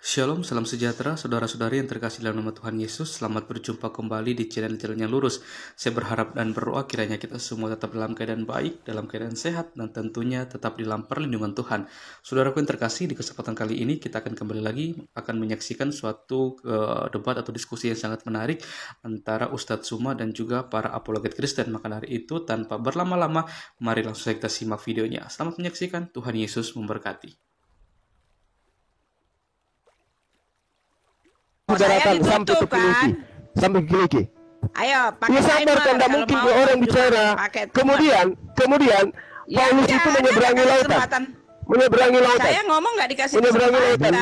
Shalom, salam sejahtera, saudara-saudari yang terkasih dalam nama Tuhan Yesus. Selamat berjumpa kembali di channel Jalan yang Lurus. Saya berharap dan berdoa kiranya kita semua tetap dalam keadaan baik, dalam keadaan sehat, dan tentunya tetap di dalam perlindungan Tuhan. Saudaraku yang terkasih, di kesempatan kali ini kita akan kembali lagi akan menyaksikan suatu debat atau diskusi yang sangat menarik antara Ustadz Zuma dan juga para apologet Kristen. Maka dari itu, tanpa berlama-lama, mari langsung kita simak videonya. Selamat menyaksikan, Tuhan Yesus memberkati. Saudarakan sampai ke Kiliki, sampai ke Kiliki. Ayo, pakai Ya sabar kan, tidak mungkin dua orang bicara. Kemudian Ya, Paulus itu menyeberangi lautan. Menyeberangi lautan. Saya ngomong nggak dikasih Menyeberangi lautan.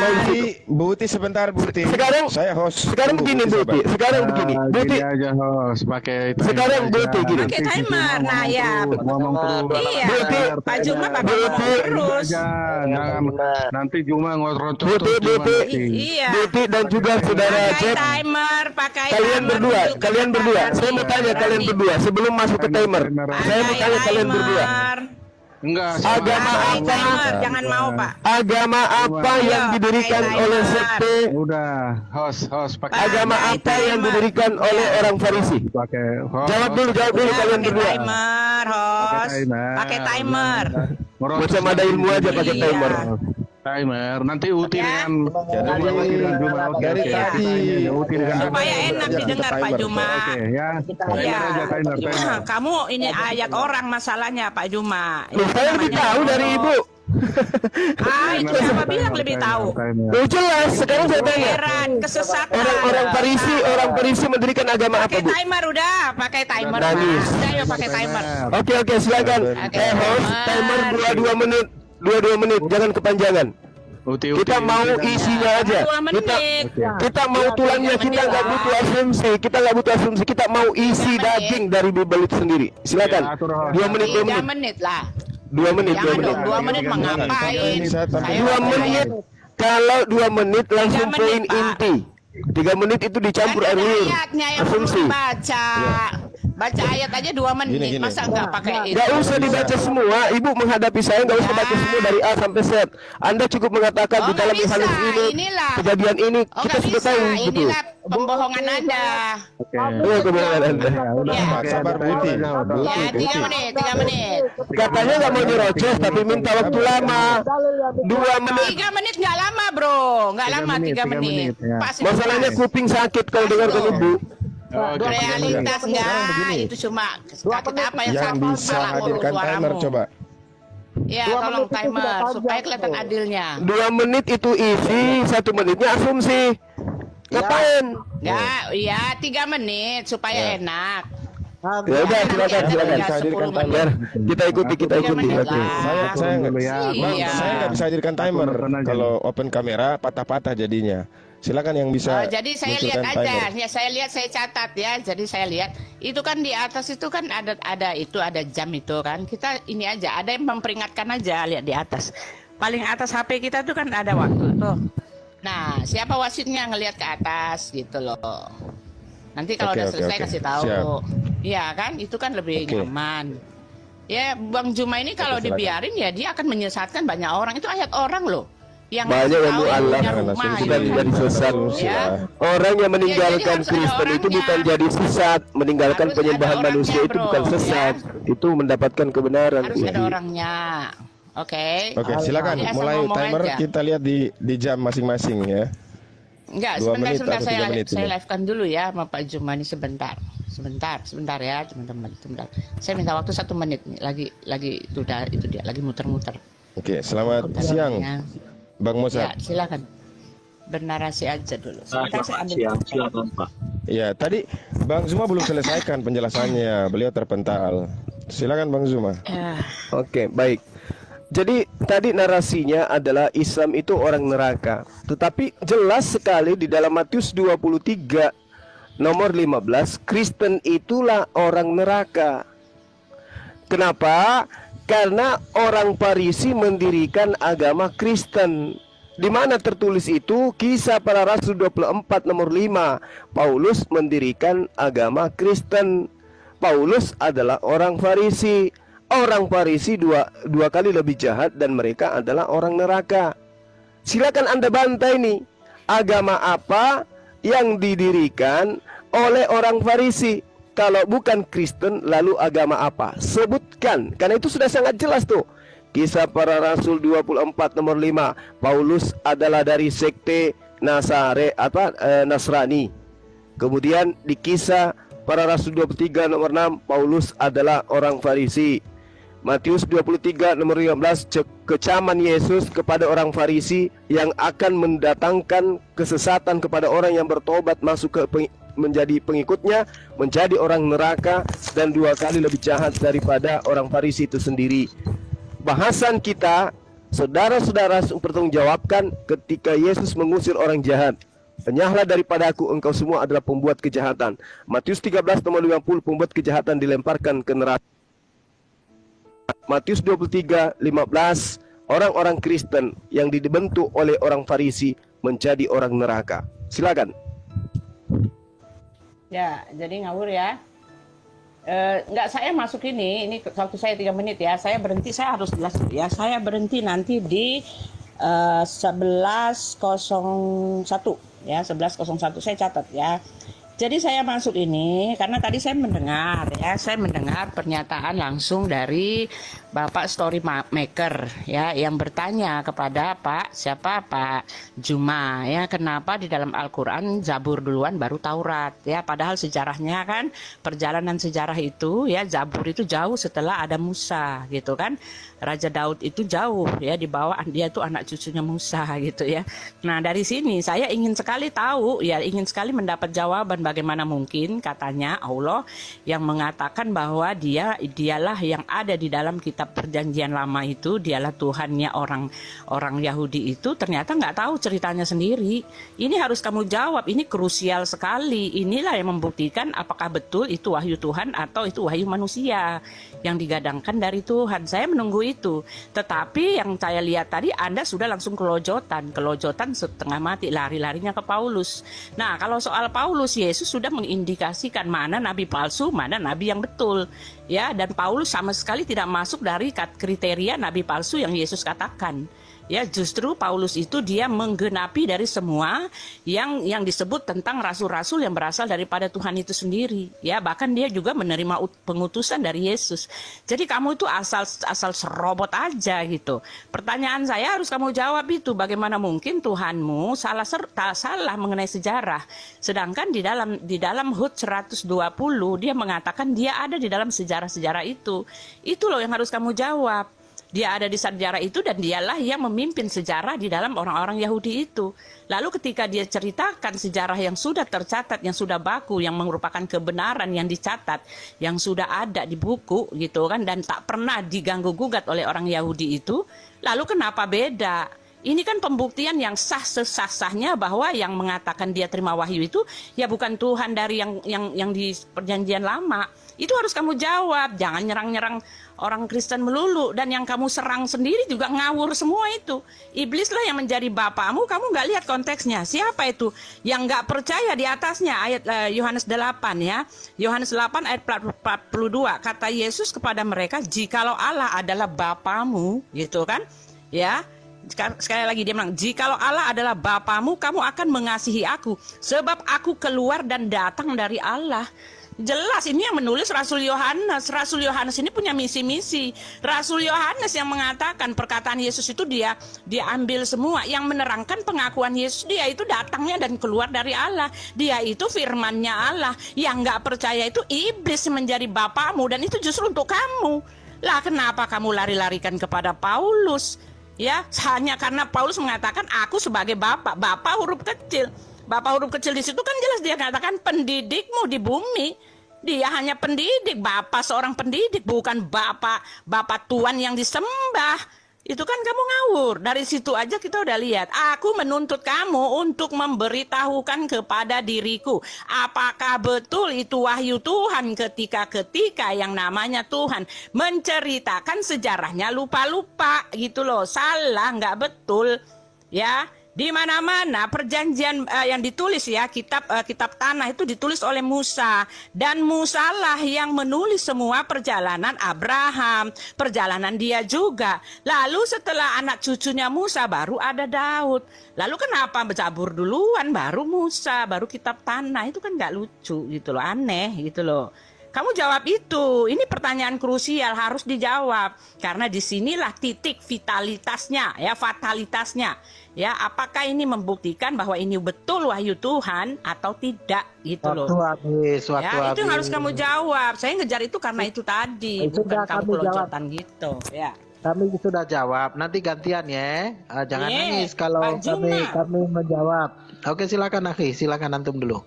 Bu Uti sebentar, Bu Uti. Sekarang saya host. Sekarang begini, Bu Uti. Sekarang begini. Bu Uti. aja host pakai timer. Sekarang Bu Uti gini. Pakai timer. Nah, ya. Ngomong terus. Iya. Bu Uti. Pak Juma pakai ngomong terus. Jangan nanti Juma ngotrocok. Bu Uti. Iya. Bu Uti dan juga saudara Pakai Cep. timer, pakai Kalian timer berdua, dulu, kalian berdua. Saya mau tanya kalian berdua sebelum masuk ke timer. Saya mau tanya kalian berdua. Enggak, Agama Pakai apa? timer, jangan mau, Pak. Agama apa yang didirikan pakai oleh timer. sekte? udah host pakai Agama apa yang didirikan oleh orang Farisi? pakai host. Jawab dulu kalian Pakai berdua. timer, host. Pakai timer. Macam ada ilmu aja pakai Iya. timer. Timer. Nanti Uti Ya. dengan Juma. Dari tadi. Uti dengan Supaya enak didengar Pak Juma. Oke ya. Iya. Aja timer. Kamu ini ayat orang masalahnya Pak Juma. Loh, saya lebih tahu dari ibu. Itu siapa bilang lebih tahu? Loh, jelas, sekarang saya tanya. Heran, kesesatan. Orang Farisi mendirikan agama apa, Pakai Bu? timer udah, pakai timer. Nangis. Udah, yuk pakai timer. Oke, silakan. Host, timer 22 menit. 22 menit, jangan kepanjangan. Kita mau isinya aja. 2 menit. Kita mau tulangnya, kita nggak butuh asumsi. Kita mau isi daging dari Bible itu sendiri. Silakan. 2 menit, 2 3 menit. menit lah. 2 menit, 2 Jangan menit. dong, 2 menit mengapain? 2 menit. Kalau 2 menit langsung 3 poin menit, Pak. inti. 3 menit itu dicampur air liur. Ayatnya yang perlu Asumsi. dibaca. Baca ayat aja 2 menit. Gini. Masa nggak pakai itu? Gak usah dibaca semua. Ibu menghadapi saya nggak usah baca semua dari A sampai Z. Anda cukup mengatakan di dalam nggak Yohanes bisa. ini, Inilah. kejadian ini Oh, kita nggak sudah bisa. tahu betul. Inilah pembohongan Anda. Oke. Oh, kebenaran Anda. Ya. Sabar, Bu Uti. Ya, 3 menit, 3 menit. Katanya nggak mau nyerocos tapi minta waktu lama. 2 menit. 3 menit nggak lama, Bro. Nggak lama 3 menit. ya. Pas Masalahnya pas. kuping sakit kalau dengarkan ibu. Realitas enggak, itu cuma sakit apa yang Yang sakit bisa salah urus hadirkan timer suaramu. coba. Ya, tolong timer supaya kelihatan adilnya. 2 menit itu isi, 1 menitnya asumsi. Ngapain? Enggak, iya 3 menit supaya enak. Ya udah, silakan. Bisa hadirkan timer. Kita ikuti. menit Oke. lah. Saya nggak Iya. Saya nggak bisa hadirkan timer. Kalau open kamera patah-patah jadinya. Silakan yang bisa. Jadi saya lihat munculkan aja, timer. ya saya lihat, saya catat ya. Jadi saya lihat itu kan di atas itu kan ada jam itu kan. Kita ini aja, ada yang memperingatkan aja, lihat di atas. Paling atas HP kita tuh kan ada waktu tuh. Nah, siapa wasitnya ngelihat ke atas gitu loh. Nanti kalau udah selesai kasih tahu. Iya kan, itu kan lebih nyaman. Ya, Bang Juma ini kalau silakan. dibiarin ya dia akan menyesatkan banyak orang. Itu ayat orang loh. Yang Banyak ngasih yang tahu mu'alaf, punya rumah, sudah gitu. menjadi sesat. Ya. Orang yang meninggalkan jadi harus ada Kristen itu orangnya. bukan jadi sesat, meninggalkan Harus penyembahan ada orangnya, manusia itu bro, bukan sesat, itu mendapatkan kebenaran. Harus ada orangnya. Oke. Oke, silakan Jadi asal mulai ngomong timer aja. kita lihat di jam masing-masing ya. Enggak, 2 menit sebentar atau 3 menit saya ini. live-kan dulu ya sama Pak Juma ini sebentar ya teman-teman, sebentar. Saya minta waktu 1 menit nih, lagi itu dia lagi muter-muter. Oke, selamat Muter siang ya. Bang Ya, Musa. silakan. Bernarasi aja dulu. Sebentar saya ambil. Silakan Pak. Ya, tadi Bang Zuma belum selesaikan penjelasannya. Beliau terpental. Silakan Bang Zuma. Oke, baik. Jadi tadi narasinya adalah Islam itu orang neraka. Tetapi jelas sekali di dalam Matius 23 nomor 15, Kristen itulah orang neraka. Kenapa? Karena orang Farisi mendirikan agama Kristen. Di mana tertulis itu? Kisah Para Rasul 24 nomor 5. Paulus mendirikan agama Kristen. Paulus adalah orang Farisi. Orang Farisi dua kali lebih jahat dan mereka adalah orang neraka. Silakan Anda bantai nih. agama apa yang didirikan oleh orang Farisi? Kalau bukan Kristen, lalu agama apa? Sebutkan. Karena itu sudah sangat jelas tuh. Kisah Para Rasul 24 nomor 5. Paulus adalah dari sekte Nasrani. Kemudian di Kisah Para Rasul 23 nomor 6, Paulus adalah orang Farisi. Matius 23 nomor 15, kecaman Yesus kepada orang Farisi yang akan mendatangkan kesesatan kepada orang yang bertobat masuk ke menjadi pengikutnya, menjadi orang neraka, dan 2 kali lebih jahat daripada orang Farisi itu sendiri. Bahasan kita, saudara-saudara, pertanggungjawabkan ketika Yesus mengusir orang jahat. Enyahlah daripada aku, engkau semua adalah pembuat kejahatan. Matius 13 nomor 50, pembuat kejahatan dilemparkan ke neraka. Matius 23, 15, orang-orang Kristen yang dibentuk oleh orang Farisi menjadi orang neraka. Silakan. Ya, jadi ngawur ya. Enggak, saya masuk ini waktu saya 3 menit ya. Saya berhenti, saya harus jelas ya. Saya berhenti nanti di 11.01 ya, 11.01 saya catat ya. Jadi saya masuk ini karena tadi saya mendengar pernyataan langsung dari Bapak Story Maker ya, yang bertanya kepada Pak Juma ya, kenapa di dalam Al-Qur'an Zabur duluan baru Taurat ya, padahal sejarahnya kan, perjalanan sejarah itu ya, Zabur itu jauh setelah ada Musa gitu kan. Raja Daud itu jauh ya, di bawah dia itu anak cucunya Musa gitu ya. Nah, dari sini saya ingin sekali tahu ya, ingin sekali mendapat jawaban bagaimana mungkin katanya Allah yang mengatakan bahwa dialah yang ada di dalam kitab perjanjian lama itu, dialah Tuhannya orang Yahudi itu, ternyata nggak tahu ceritanya sendiri. Ini harus kamu jawab, ini krusial sekali. Inilah yang membuktikan apakah betul itu wahyu Tuhan atau itu wahyu manusia yang digadangkan dari Tuhan. Saya menunggu itu. Tetapi yang saya lihat tadi, Anda sudah langsung kelojotan setengah mati, lari-larinya ke Paulus. Nah, kalau soal Paulus, Yesus sudah mengindikasikan mana nabi palsu, mana nabi yang betul. Ya, dan Paulus sama sekali tidak masuk dari kriteria nabi palsu yang Yesus katakan. Ya, justru Paulus itu dia menggenapi dari semua yang disebut tentang rasul-rasul yang berasal daripada Tuhan itu sendiri. Ya, bahkan dia juga menerima pengutusan dari Yesus. Jadi kamu itu asal serobot aja gitu. Pertanyaan saya harus kamu jawab itu, bagaimana mungkin Tuhanmu salah mengenai sejarah. Sedangkan di dalam Hud 120 dia mengatakan dia ada di dalam sejarah-sejarah itu. Itu loh yang harus kamu jawab. Dia ada di sejarah itu dan dialah yang memimpin sejarah di dalam orang-orang Yahudi itu. Lalu ketika dia ceritakan sejarah yang sudah tercatat, yang sudah baku, yang merupakan kebenaran yang dicatat, yang sudah ada di buku gitu kan, dan tak pernah diganggu-gugat oleh orang Yahudi itu, lalu kenapa beda? Ini kan pembuktian yang sah-sesah-sahnya bahwa yang mengatakan dia terima wahyu itu ya bukan Tuhan dari yang di perjanjian lama. Itu harus kamu jawab, jangan nyerang-nyerang orang Kristen melulu. Dan yang kamu serang sendiri juga ngawur semua itu. Iblislah yang menjadi bapamu, kamu gak lihat konteksnya. Siapa itu? Yang gak percaya di atasnya, ayat Yohanes 8 ya. Yohanes 8 ayat 42, kata Yesus kepada mereka, jikalau Allah adalah bapamu, gitu kan. Ya, sekali lagi dia bilang, jikalau Allah adalah bapamu, kamu akan mengasihi aku, sebab aku keluar dan datang dari Allah. Jelas ini yang menulis Rasul Yohanes. Rasul Yohanes ini punya misi-misi. Rasul Yohanes yang mengatakan perkataan Yesus itu dia ambil semua. Yang menerangkan pengakuan Yesus, dia itu datangnya dan keluar dari Allah. Dia itu firmannya Allah. Yang gak percaya itu iblis menjadi bapamu, dan itu justru untuk kamu. Lah kenapa kamu lari-larikan kepada Paulus? Ya, hanya karena Paulus mengatakan aku sebagai bapak huruf kecil. Bapak huruf kecil di situ kan jelas dia katakan pendidikmu di bumi. Dia hanya pendidik, bapak seorang pendidik, bukan bapak Tuhan yang disembah. Itu kan kamu ngawur. Dari situ aja kita udah lihat. Aku menuntut kamu untuk memberitahukan kepada diriku, apakah betul itu wahyu Tuhan ketika yang namanya Tuhan menceritakan sejarahnya lupa-lupa gitu loh. Salah, nggak betul. Ya. Di mana-mana perjanjian yang ditulis ya, kitab tanah itu ditulis oleh Musa, dan Musa lah yang menulis semua perjalanan Abraham, perjalanan dia juga. Lalu setelah anak cucunya Musa baru ada Daud. Lalu kenapa Zabur duluan baru Musa, baru kitab tanah? Itu kan nggak lucu gitu loh, aneh gitu loh. Kamu jawab itu. Ini pertanyaan krusial, harus dijawab. Karena disinilah titik vitalitasnya, ya, fatalitasnya. Ya, apakah ini membuktikan bahwa ini betul wahyu Tuhan atau tidak gitu loh. Ya, itu yang harus kamu jawab. Saya ngejar itu karena itu tadi, bukan kamu keloncotan gitu. Ya. Kami sudah jawab. Nanti gantian ya. Jangan nangis kalau kami menjawab. Oke, silakan Akhi, silakan antum dulu.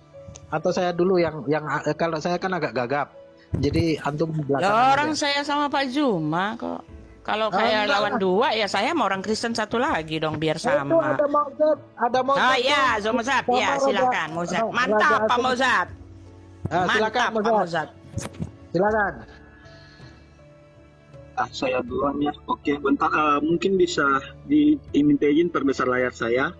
Atau saya dulu yang kalau saya kan agak gagap. Jadi antum belakang. Ya, orang saya sama Pak Juma kok. Kalau kayak lawan dua ya saya mau orang Kristen satu lagi dong biar sama. Itu ada Mozat. Oh iya, Mozat. Ya, silakan Mozat. Mantap Pak Mozat. Silakan Pak Mozat. Silakan. Saya duluan ya. Oke, bentar. Mungkin bisa diminta izin perbesar layar saya.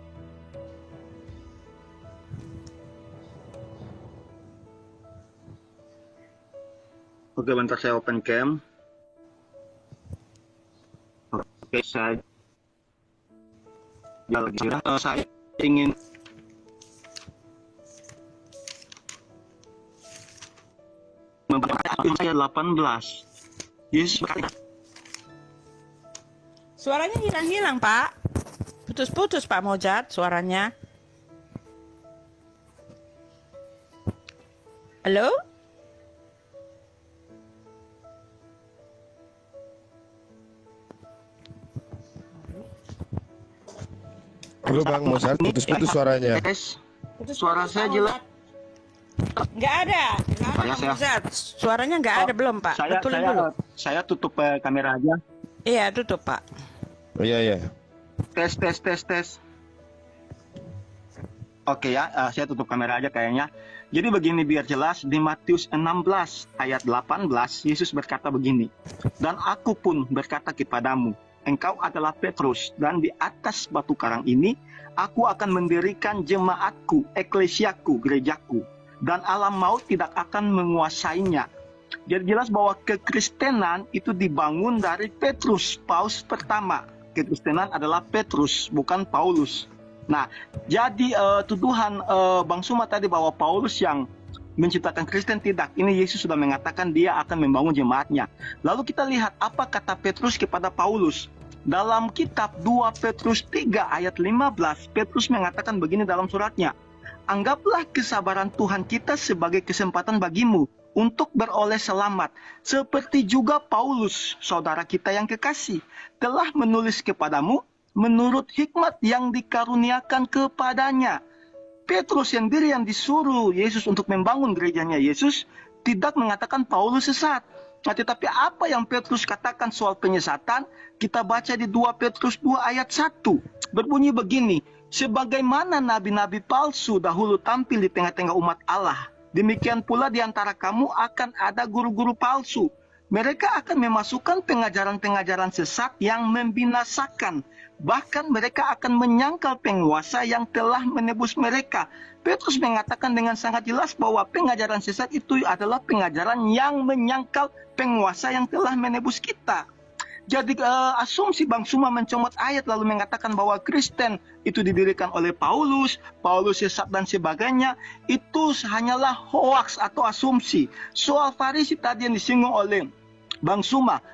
Oke, bentar saya open cam. Oke, saya ingin memperhatikan saya 18. Yesus berkata, suaranya hilang-hilang, Pak. Putus-putus Pak Mozat suaranya. Halo? Halo Bang Mozart, putus-putus suaranya. Suara saya jelas. Nggak ada. Mozart. Suaranya nggak ada belum, Pak. Saya tutup kamera aja. Iya, tutup, Pak. Oh iya. Tes. Oke ya, saya tutup kamera aja kayaknya. Jadi begini biar jelas, di Matius 16 ayat 18, Yesus berkata begini, "Dan aku pun berkata kepadamu, engkau adalah Petrus, dan di atas batu karang ini, aku akan mendirikan jemaatku, eklesiaku, gerejaku, dan alam maut tidak akan menguasainya." Jadi jelas bahwa kekristenan itu dibangun dari Petrus, paus pertama. Kekristenan adalah Petrus, bukan Paulus. Nah, jadi tuduhan Bang Suma tadi bahwa Paulus yang menciptakan Kristen, tidak. Ini Yesus sudah mengatakan dia akan membangun jemaatnya. Lalu kita lihat apa kata Petrus kepada Paulus. Dalam kitab 2 Petrus 3 ayat 15, Petrus mengatakan begini dalam suratnya, "Anggaplah kesabaran Tuhan kita sebagai kesempatan bagimu untuk beroleh selamat, seperti juga Paulus, saudara kita yang kekasih, telah menulis kepadamu menurut hikmat yang dikaruniakan kepadanya." Petrus sendiri yang disuruh Yesus untuk membangun gerejanya Yesus tidak mengatakan Paulus sesat. Nah, tetapi apa yang Petrus katakan soal penyesatan, kita baca di 2 Petrus 2 ayat 1. Berbunyi begini, "Sebagaimana nabi-nabi palsu dahulu tampil di tengah-tengah umat Allah, demikian pula di antara kamu akan ada guru-guru palsu. Mereka akan memasukkan pengajaran-pengajaran sesat yang membinasakan. Bahkan mereka akan menyangkal penguasa yang telah menebus mereka." Petrus mengatakan dengan sangat jelas bahwa pengajaran sesat itu adalah pengajaran yang menyangkal penguasa yang telah menebus kita. Jadi asumsi Bang Suma mencomot ayat lalu mengatakan bahwa Kristen itu didirikan oleh Paulus sesat dan sebagainya, itu hanyalah hoaks atau asumsi. Soal Farisi tadi yang disinggung oleh Bang Suma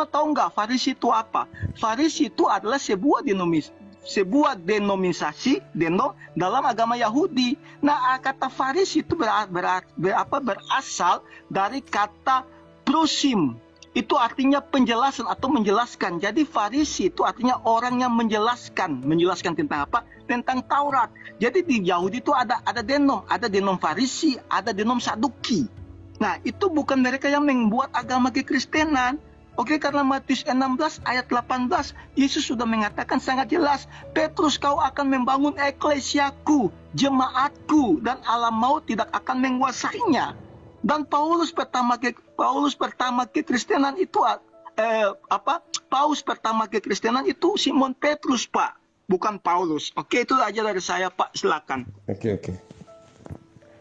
tahu nggak Farisi itu apa? Farisi itu adalah sebuah denominasi dalam agama Yahudi. Nah, kata Farisi itu berasal dari kata prosim. Itu artinya penjelasan atau menjelaskan. Jadi Farisi itu artinya orang yang menjelaskan tentang apa? Tentang Taurat. Jadi di Yahudi itu ada denom Farisi, ada denom Saduki. Nah, itu bukan mereka yang membuat agama kekristenan. Oke, karena Matius 16 ayat 18, Yesus sudah mengatakan sangat jelas, "Petrus, kau akan membangun eklesiaku, jemaatku, dan alam maut tidak akan menguasainya." Dan Paus pertama kekristenan itu Simon Petrus, Pak. bukan Paulus. Oke, itu aja dari saya, Pak. Silakan. Oke.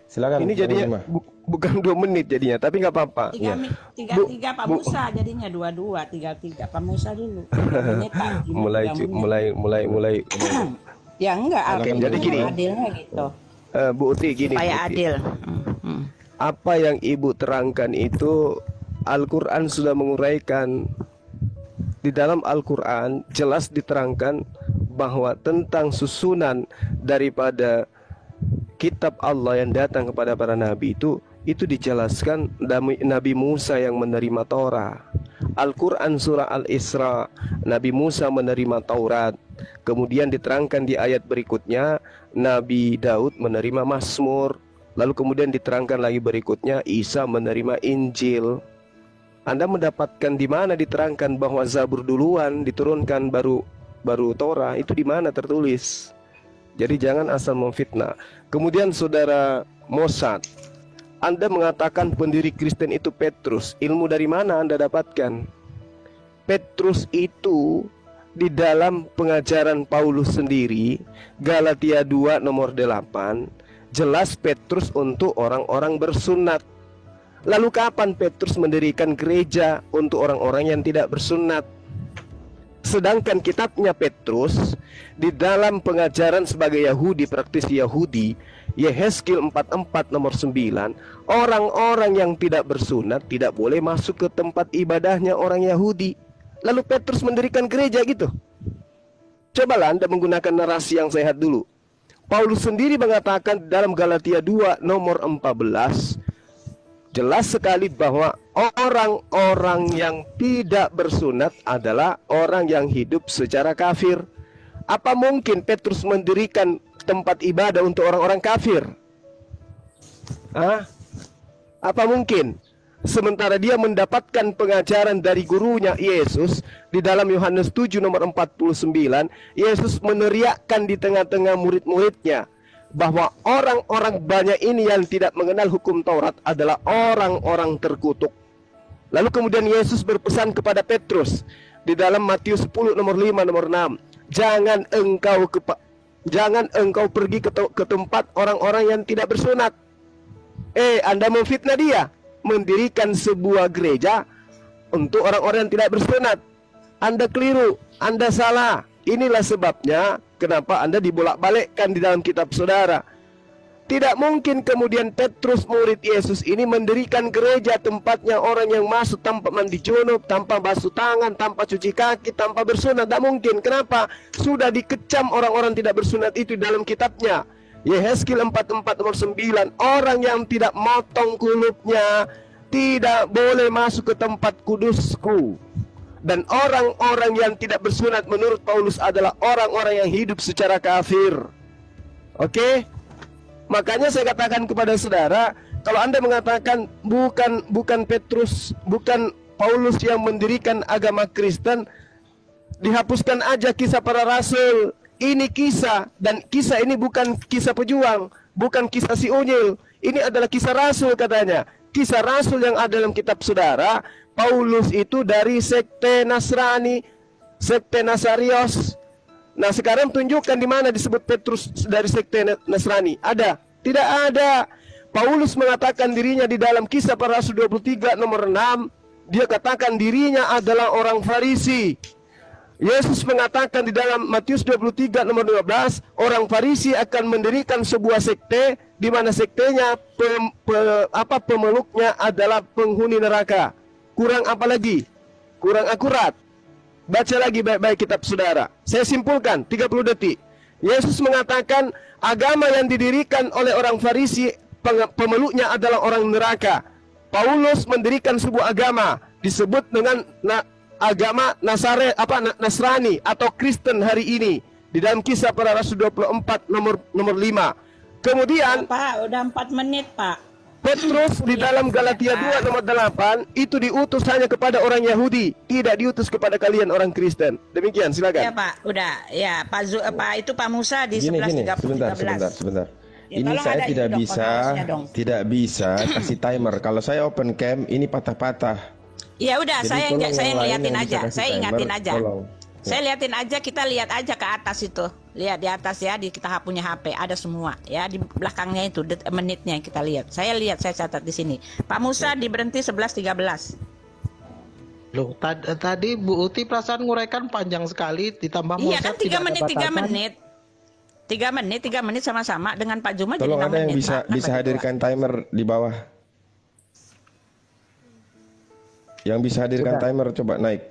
Silakan. Ini Bang jadinya Zuma. bukan 2 menit jadinya, tapi nggak apa-apa. Tiga Pak Musa jadinya 2-2, 3-3 Pak Musa dulu. Menit, Pak. mulai. Ya enggak, Jadi gini. adilnya gitu. Bu Uti gini. Supaya Bu Uti. adil. Apa yang Ibu terangkan itu Al-Quran sudah menguraikan. Di dalam Al-Quran jelas diterangkan bahwa tentang susunan daripada kitab Allah yang datang kepada para nabi itu dijelaskan Nabi Musa yang menerima Taurat. Al-Quran surah Al-Isra, Nabi Musa menerima Taurat. Kemudian diterangkan di ayat berikutnya Nabi Daud menerima Mazmur. Lalu kemudian diterangkan lagi berikutnya Isa menerima Injil. Anda mendapatkan di mana diterangkan bahwa Zabur duluan diturunkan baru Torah, itu di mana tertulis? Jadi jangan asal memfitnah. Kemudian saudara Mossad, Anda mengatakan pendiri Kristen itu Petrus. Ilmu dari mana Anda dapatkan? Petrus itu di dalam pengajaran Paulus sendiri, Galatia 2 nomor 8, jelas Petrus untuk orang-orang bersunat. Lalu kapan Petrus mendirikan gereja untuk orang-orang yang tidak bersunat? Sedangkan kitabnya Petrus di dalam pengajaran sebagai Yahudi, praktisi Yahudi, Yehezkiel 44 nomor 9, orang-orang yang tidak bersunat tidak boleh masuk ke tempat ibadahnya orang Yahudi. Lalu Petrus mendirikan gereja gitu. Cobalah Anda menggunakan narasi yang sehat dulu. Paulus sendiri mengatakan dalam Galatia 2 nomor 14, jelas sekali bahwa orang-orang yang tidak bersunat adalah orang yang hidup secara kafir. Apa mungkin Petrus mendirikan tempat ibadah untuk orang-orang kafir? Apa mungkin? Sementara dia mendapatkan pengajaran dari gurunya Yesus di dalam Yohanes 7 nomor 49, Yesus meneriakkan di tengah-tengah murid-muridnya bahwa orang-orang banyak ini yang tidak mengenal hukum Taurat adalah orang-orang terkutuk. Lalu kemudian Yesus berpesan kepada Petrus di dalam Matius 10 nomor 5 nomor 6, jangan engkau pergi ke tempat orang-orang yang tidak bersunat. Anda memfitnah dia, mendirikan sebuah gereja untuk orang-orang yang tidak bersunat. Anda keliru, Anda salah. Inilah sebabnya kenapa Anda dibolak-balikkan di dalam kitab saudara. Tidak mungkin kemudian Petrus murid Yesus ini mendirikan gereja tempatnya orang yang masuk tanpa mandi junub, tanpa basuh tangan, tanpa cuci kaki, tanpa bersunat. Tidak mungkin. Kenapa? Sudah dikecam orang-orang tidak bersunat itu dalam kitabnya. Yehezkiel 44 nomor 9, orang yang tidak motong kulupnya tidak boleh masuk ke tempat kudusku. Dan orang-orang yang tidak bersunat menurut Paulus adalah orang-orang yang hidup secara kafir. Oke? Makanya saya katakan kepada saudara, kalau Anda mengatakan bukan Petrus, bukan Paulus yang mendirikan agama Kristen, dihapuskan aja kisah para rasul. Ini kisah, dan kisah ini bukan kisah pejuang, bukan kisah si unyil. Ini adalah kisah rasul katanya. Kisah rasul yang ada dalam kitab saudara. Paulus itu dari sekte Nasrani, sekte Nasarios. Nah sekarang tunjukkan di mana disebut Petrus dari sekte Nasrani. Ada? Tidak ada. Paulus mengatakan dirinya di dalam Kisah Para Rasul 23 nomor 6. Dia katakan dirinya adalah orang Farisi. Yesus mengatakan di dalam Matius 23 nomor 12, orang Farisi akan mendirikan sebuah sekte di mana sektenya pemeluknya adalah penghuni neraka. Kurang apa lagi? Kurang akurat. Baca lagi baik-baik kitab saudara. Saya simpulkan 30 detik. Yesus mengatakan agama yang didirikan oleh orang Farisi pemeluknya adalah orang neraka. Paulus mendirikan sebuah agama disebut dengan agama Nasrani atau Kristen hari ini di dalam Kisah Para Rasul 24 nomor 5. Kemudian Pak, udah 4 menit, Pak. Petrus di dalam Galatia 2 nomor 8 itu diutus hanya kepada orang Yahudi, tidak diutus kepada kalian orang Kristen. Demikian, silakan. Ya, Pak, udah. Ya, Pak itu Pak Musa di 11:30. Sebentar. Ya, ini saya tidak bisa dong. kasih timer. Kalau saya open cam ini patah-patah. Ya udah, Jadi saya tolong yang lain ngeliatin yang bisa aja. kasih Saya timer, ingatin aja. tolong. Saya liatin aja, kita lihat aja ke atas itu. Lihat di atas ya, kita punya HP ada semua ya, di belakangnya itu menitnya kita lihat. Saya catat di sini. Pak Musa diberhenti 11.13. Loh, tadi Bu Uti perasaan nguraikan panjang sekali, ditambah Iya Mozart kan 3 tidak ada menit, 3 batasan. menit. 3 menit sama-sama dengan Pak Juma Tolong jadi 6 ada yang menit. bisa Pak. bisa hadirkan timer di bawah. Yang bisa hadirkan Sudah. timer coba naik.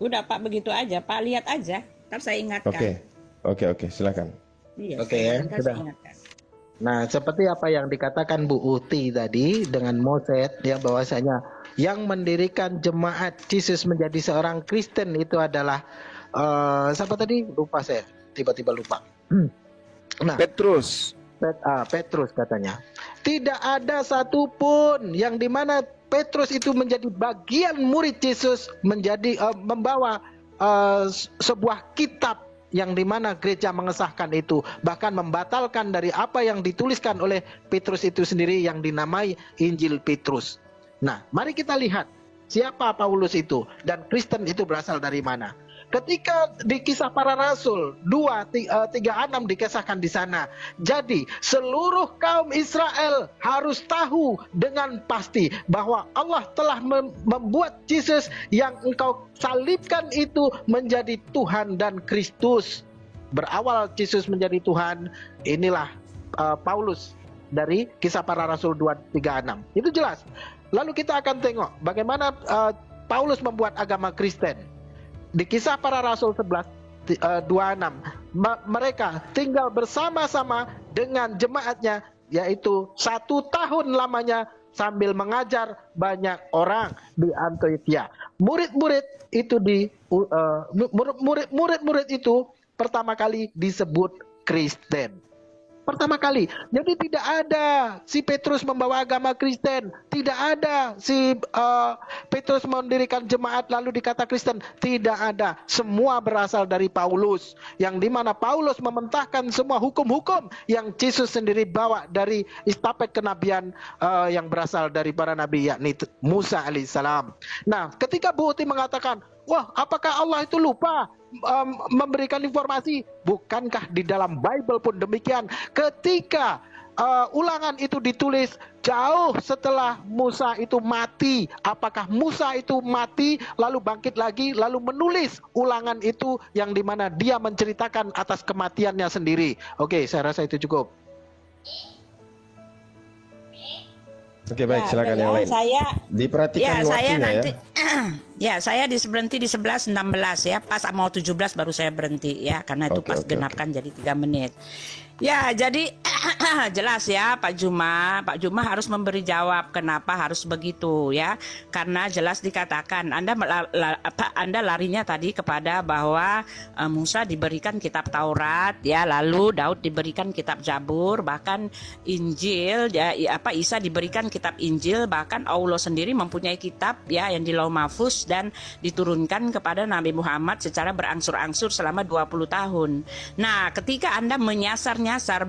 Udah Pak, begitu aja Pak, lihat aja. Ntar saya ingatkan. Oke, silakan. Iya, Oke, ya, ntar sudah. saya ingatkan. Nah, seperti apa yang dikatakan Bu Uti tadi dengan Mozart ya, bahwasanya yang mendirikan jemaat Yesus menjadi seorang Kristen itu adalah siapa tadi? Lupa saya, tiba-tiba lupa. Nah, Petrus. Petrus katanya. Tidak ada satupun yang dimana Petrus itu menjadi bagian murid Yesus, menjadi membawa sebuah kitab yang dimana gereja mengesahkan itu, bahkan membatalkan dari apa yang dituliskan oleh Petrus itu sendiri yang dinamai Injil Petrus. Nah, mari kita lihat siapa Paulus itu dan Kristen itu berasal dari mana. Ketika di Kisah Para Rasul 2:36 dikisahkan di sana. Jadi seluruh kaum Israel harus tahu dengan pasti bahwa Allah telah membuat Yesus yang engkau salibkan itu menjadi Tuhan dan Kristus. Berawal Yesus menjadi Tuhan, inilah Paulus dari Kisah Para Rasul 2:36. Itu jelas. Lalu kita akan tengok bagaimana Paulus membuat agama Kristen. Di Kisah Para Rasul 11:26, mereka tinggal bersama-sama dengan jemaatnya, yaitu 1 tahun lamanya sambil mengajar banyak orang di Antioquia. Murid-murid itu pertama kali disebut Kristen. Pertama kali. Jadi tidak ada si Petrus membawa agama Kristen. Tidak ada si Petrus mendirikan jemaat lalu dikata Kristen. Tidak ada. Semua berasal dari Paulus. Yang dimana Paulus mementahkan semua hukum-hukum yang Yesus sendiri bawa dari estafet kenabian yang berasal dari para nabi, yakni Musa alaihissalam. Nah, ketika Bu Uti mengatakan, wah, apakah Allah itu lupa memberikan informasi? Bukankah di dalam Bible pun demikian? Ketika ulangan itu ditulis jauh setelah Musa itu mati, apakah Musa itu mati lalu bangkit lagi lalu menulis ulangan itu yang dimana dia menceritakan atas kematiannya sendiri? Oke, saya rasa itu cukup. Oke, baik, silakan yang lain. Diperhatikan waktunya ya. Saya berhenti di 11.16 ya, pas mau 17 baru saya berhenti ya, karena itu pas genapkan jadi 3 menit. Ya, jadi jelas ya Pak Juma harus memberi jawab kenapa harus begitu ya. Karena jelas dikatakan Anda larinya tadi kepada bahwa Musa diberikan kitab Taurat ya, lalu Daud diberikan kitab Zabur, bahkan Injil ya, Isa diberikan kitab Injil, bahkan Allah sendiri mempunyai kitab ya yang di Lauh Mahfuz dan diturunkan kepada Nabi Muhammad secara berangsur-angsur selama 20 tahun. Nah, ketika Anda menyasar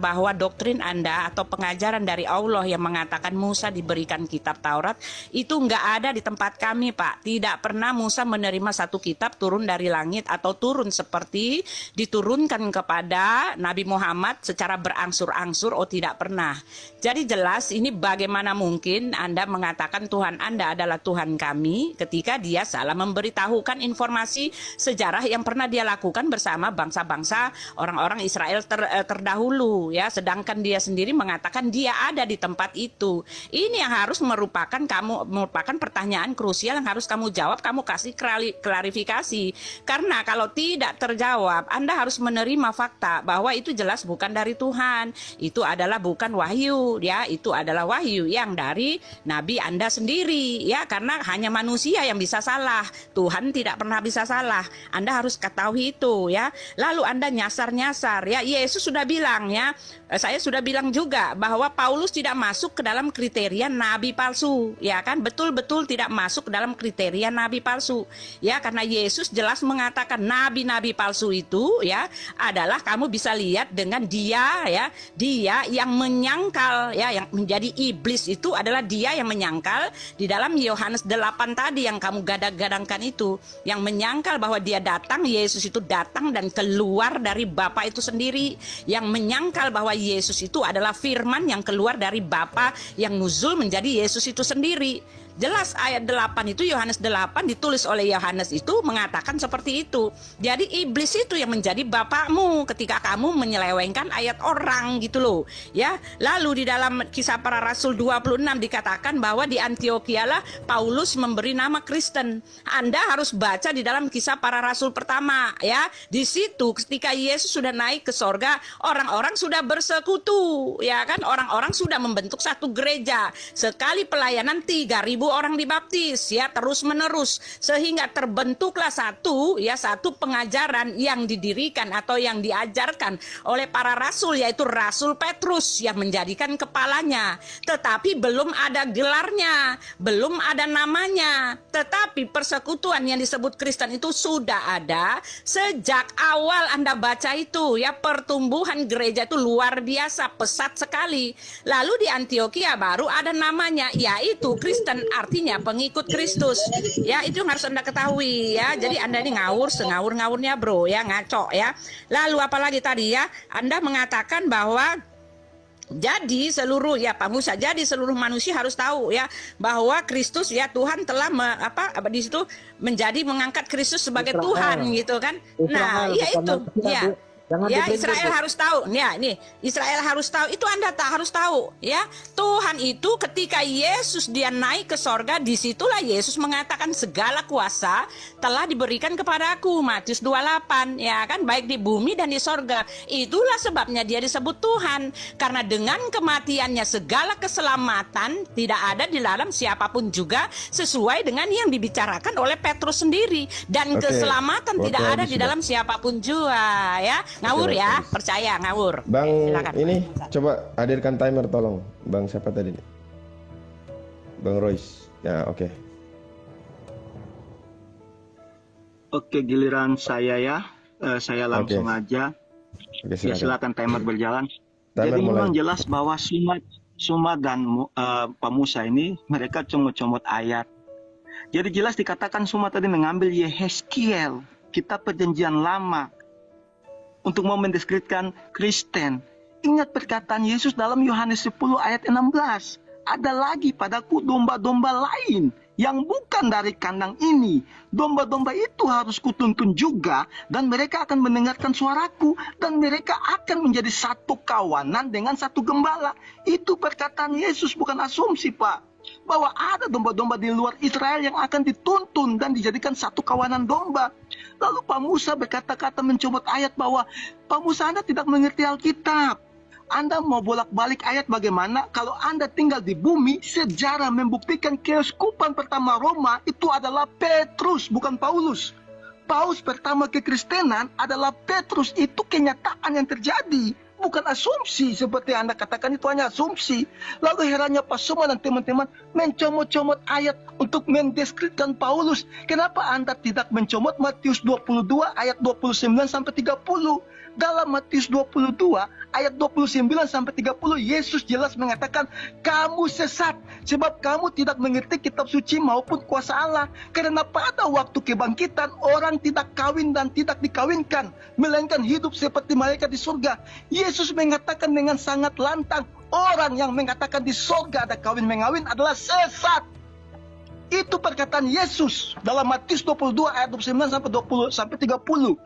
bahwa doktrin Anda atau pengajaran dari Allah yang mengatakan Musa diberikan kitab Taurat itu nggak ada di tempat kami, Pak. Tidak pernah Musa menerima satu kitab turun dari langit atau turun seperti diturunkan kepada Nabi Muhammad secara berangsur-angsur. Oh, tidak pernah. Jadi jelas ini bagaimana mungkin Anda mengatakan Tuhan Anda adalah Tuhan kami ketika dia salah memberitahukan informasi sejarah yang pernah dia lakukan bersama bangsa-bangsa orang-orang Israel terdahulu ya, sedangkan dia sendiri mengatakan dia ada di tempat itu. Ini yang harus merupakan pertanyaan krusial yang harus kamu jawab, kamu kasih klarifikasi. Karena kalau tidak terjawab, Anda harus menerima fakta bahwa itu jelas bukan dari Tuhan. Itu adalah bukan wahyu ya, itu adalah wahyu yang dari nabi Anda sendiri ya, karena hanya manusia manusia yang bisa salah. Tuhan tidak pernah bisa salah. Anda harus ketahui itu ya. Lalu Anda nyasar-nyasar ya. Yesus sudah bilang ya, saya sudah bilang juga bahwa Paulus tidak masuk ke dalam kriteria nabi palsu, ya kan? Betul-betul tidak masuk ke dalam kriteria nabi palsu. Ya, karena Yesus jelas mengatakan nabi-nabi palsu itu ya adalah kamu bisa lihat dengan dia ya, dia yang menyangkal ya, yang menjadi iblis itu adalah dia yang menyangkal di dalam Yohanes 8 tadi yang kamu gadang-gadangkan itu, yang menyangkal bahwa dia datang, Yesus itu datang dan keluar dari Bapa itu sendiri, yang menyangkal bahwa Yesus itu adalah firman yang keluar dari Bapa yang nuzul menjadi Yesus itu sendiri. Jelas ayat 8 itu, Yohanes 8 ditulis oleh Yohanes itu mengatakan seperti itu. Jadi iblis itu yang menjadi bapakmu ketika kamu menyelewengkan ayat orang gitu loh. Ya, lalu di dalam Kisah Para Rasul 26 dikatakan bahwa di Antiokhia lah Paulus memberi nama Kristen. Anda harus baca di dalam Kisah Para Rasul pertama ya. Di situ ketika Yesus sudah naik ke sorga, orang-orang sudah bersekutu, ya kan? Orang-orang sudah membentuk satu gereja. Sekali pelayanan 3.000 orang dibaptis ya, terus menerus, sehingga terbentuklah satu pengajaran yang didirikan atau yang diajarkan oleh para rasul, yaitu Rasul Petrus yang menjadikan kepalanya. Tetapi belum ada gelarnya, belum ada namanya, tetapi persekutuan yang disebut Kristen itu sudah ada sejak awal. Anda baca itu ya, pertumbuhan gereja itu luar biasa, pesat sekali. Lalu di Antiokhia baru ada namanya, yaitu Kristen, artinya pengikut Kristus. Ya, itu yang harus Anda ketahui ya. Jadi Anda ini ngawur sengawur-ngawurnya bro ya, ngaco ya. Lalu apalagi tadi ya, Anda mengatakan bahwa jadi seluruh ya Pak Musa, jadi seluruh manusia harus tahu ya bahwa Kristus ya, Tuhan telah di situ menjadi mengangkat Kristus sebagai Israel. Tuhan gitu kan. Nah, Israel, ya itu bukan ya. Bu. Jangan Ya, dibeli, Israel Bu. harus tahu. Ya, ini Israel harus tahu. Itu Anda tak harus tahu, ya. Tuhan itu ketika Yesus dia naik ke sorga, disitulah Yesus mengatakan segala kuasa telah diberikan kepadaku. Matius 28, ya kan, baik di bumi dan di sorga. Itulah sebabnya dia disebut Tuhan, karena dengan kematiannya segala keselamatan tidak ada di dalam siapapun juga, sesuai dengan yang dibicarakan oleh Petrus sendiri. Dan Oke. keselamatan Waktu tidak ada habis di sudah. dalam siapapun juga, ya. Ngawur Oke, ya, bagus. percaya ngawur. Bang, Silakan. ini coba hadirkan timer tolong. Bang siapa tadi? Bang Royce. Ya, oke. Oke, giliran saya ya. Saya langsung Oke. aja. Oke, Ya, silakan. silakan timer berjalan. Timer Jadi mulai. memang jelas bahwa Suma dan Pak Musa ini mereka comot-comot ayat. Jadi jelas dikatakan Suma tadi mengambil Yehezkiel, kitab Perjanjian Lama, untuk mau mendeskripsikan Kristen. Ingat perkataan Yesus dalam Yohanes 10 ayat 16. Ada lagi padaku domba-domba lain yang bukan dari kandang ini. Domba-domba itu harus kutuntun juga, dan mereka akan mendengarkan suaraku, dan mereka akan menjadi satu kawanan dengan satu gembala. Itu perkataan Yesus, bukan asumsi, Pak. Bahwa ada domba-domba di luar Israel yang akan dituntun dan dijadikan satu kawanan domba. Lalu Pak Musa berkata-kata mencomot ayat bahwa Pak Musa, Anda tidak mengerti Alkitab. Anda mau bolak-balik ayat bagaimana? Kalau Anda tinggal di bumi, sejarah membuktikan keuskupan pertama Roma itu adalah Petrus, bukan Paulus. Paus pertama kekristenan adalah Petrus. Itu kenyataan yang terjadi, bukan asumsi seperti Anda katakan, itu hanya asumsi. Lalu herannya Pak Suma dan teman-teman mencomot-comot ayat untuk mendeskripsikan Paulus. Kenapa Anda tidak mencomot Matius 22 ayat 29 sampai 30? Dalam Matius 22 ayat 29 sampai 30 Yesus jelas mengatakan kamu sesat sebab kamu tidak mengerti kitab suci maupun kuasa Allah. Karena pada waktu kebangkitan orang tidak kawin dan tidak dikawinkan, melainkan hidup seperti malaikat di surga. Yesus mengatakan dengan sangat lantang, orang yang mengatakan di surga ada kawin mengawin adalah sesat. Itu perkataan Yesus dalam Matius 22 ayat 29 sampai 30.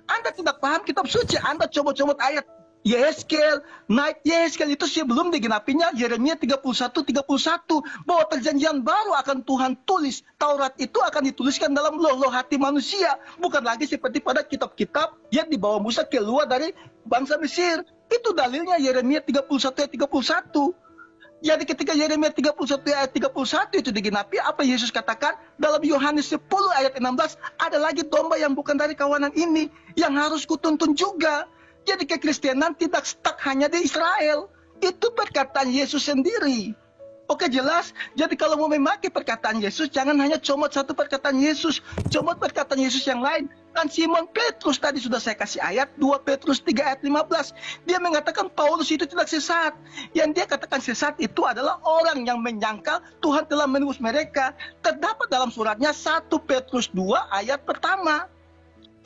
Anda tidak paham kitab suci, Anda comot-comot ayat Yehezkiel, naik Yehezkiel itu sebelum digenapinya Yeremia 31 bahwa perjanjian baru akan Tuhan tulis. Taurat itu akan dituliskan dalam loh hati manusia, bukan lagi seperti pada kitab-kitab yang dibawa Musa keluar dari bangsa Mesir. Itu dalilnya Yeremia 31 ayat 31. Jadi ketika Yeremia 31 ayat 31 itu digenapi, apa Yesus katakan? Dalam Yohanes 10 ayat 16, ada lagi domba yang bukan dari kawanan ini, yang harus kutuntun juga. Jadi kekristenan tidak stuck hanya di Israel. Itu perkataan Yesus sendiri. Oke, jelas? Jadi kalau mau memakai perkataan Yesus, jangan hanya comot satu perkataan Yesus. Comot perkataan Yesus yang lain. Dan Simon Petrus tadi sudah saya kasih ayat 2 Petrus 3 ayat 15. Dia mengatakan Paulus itu tidak sesat. Yang dia katakan sesat itu adalah orang yang menyangkal Tuhan telah menebus mereka. Terdapat dalam suratnya 1 Petrus 2 ayat pertama.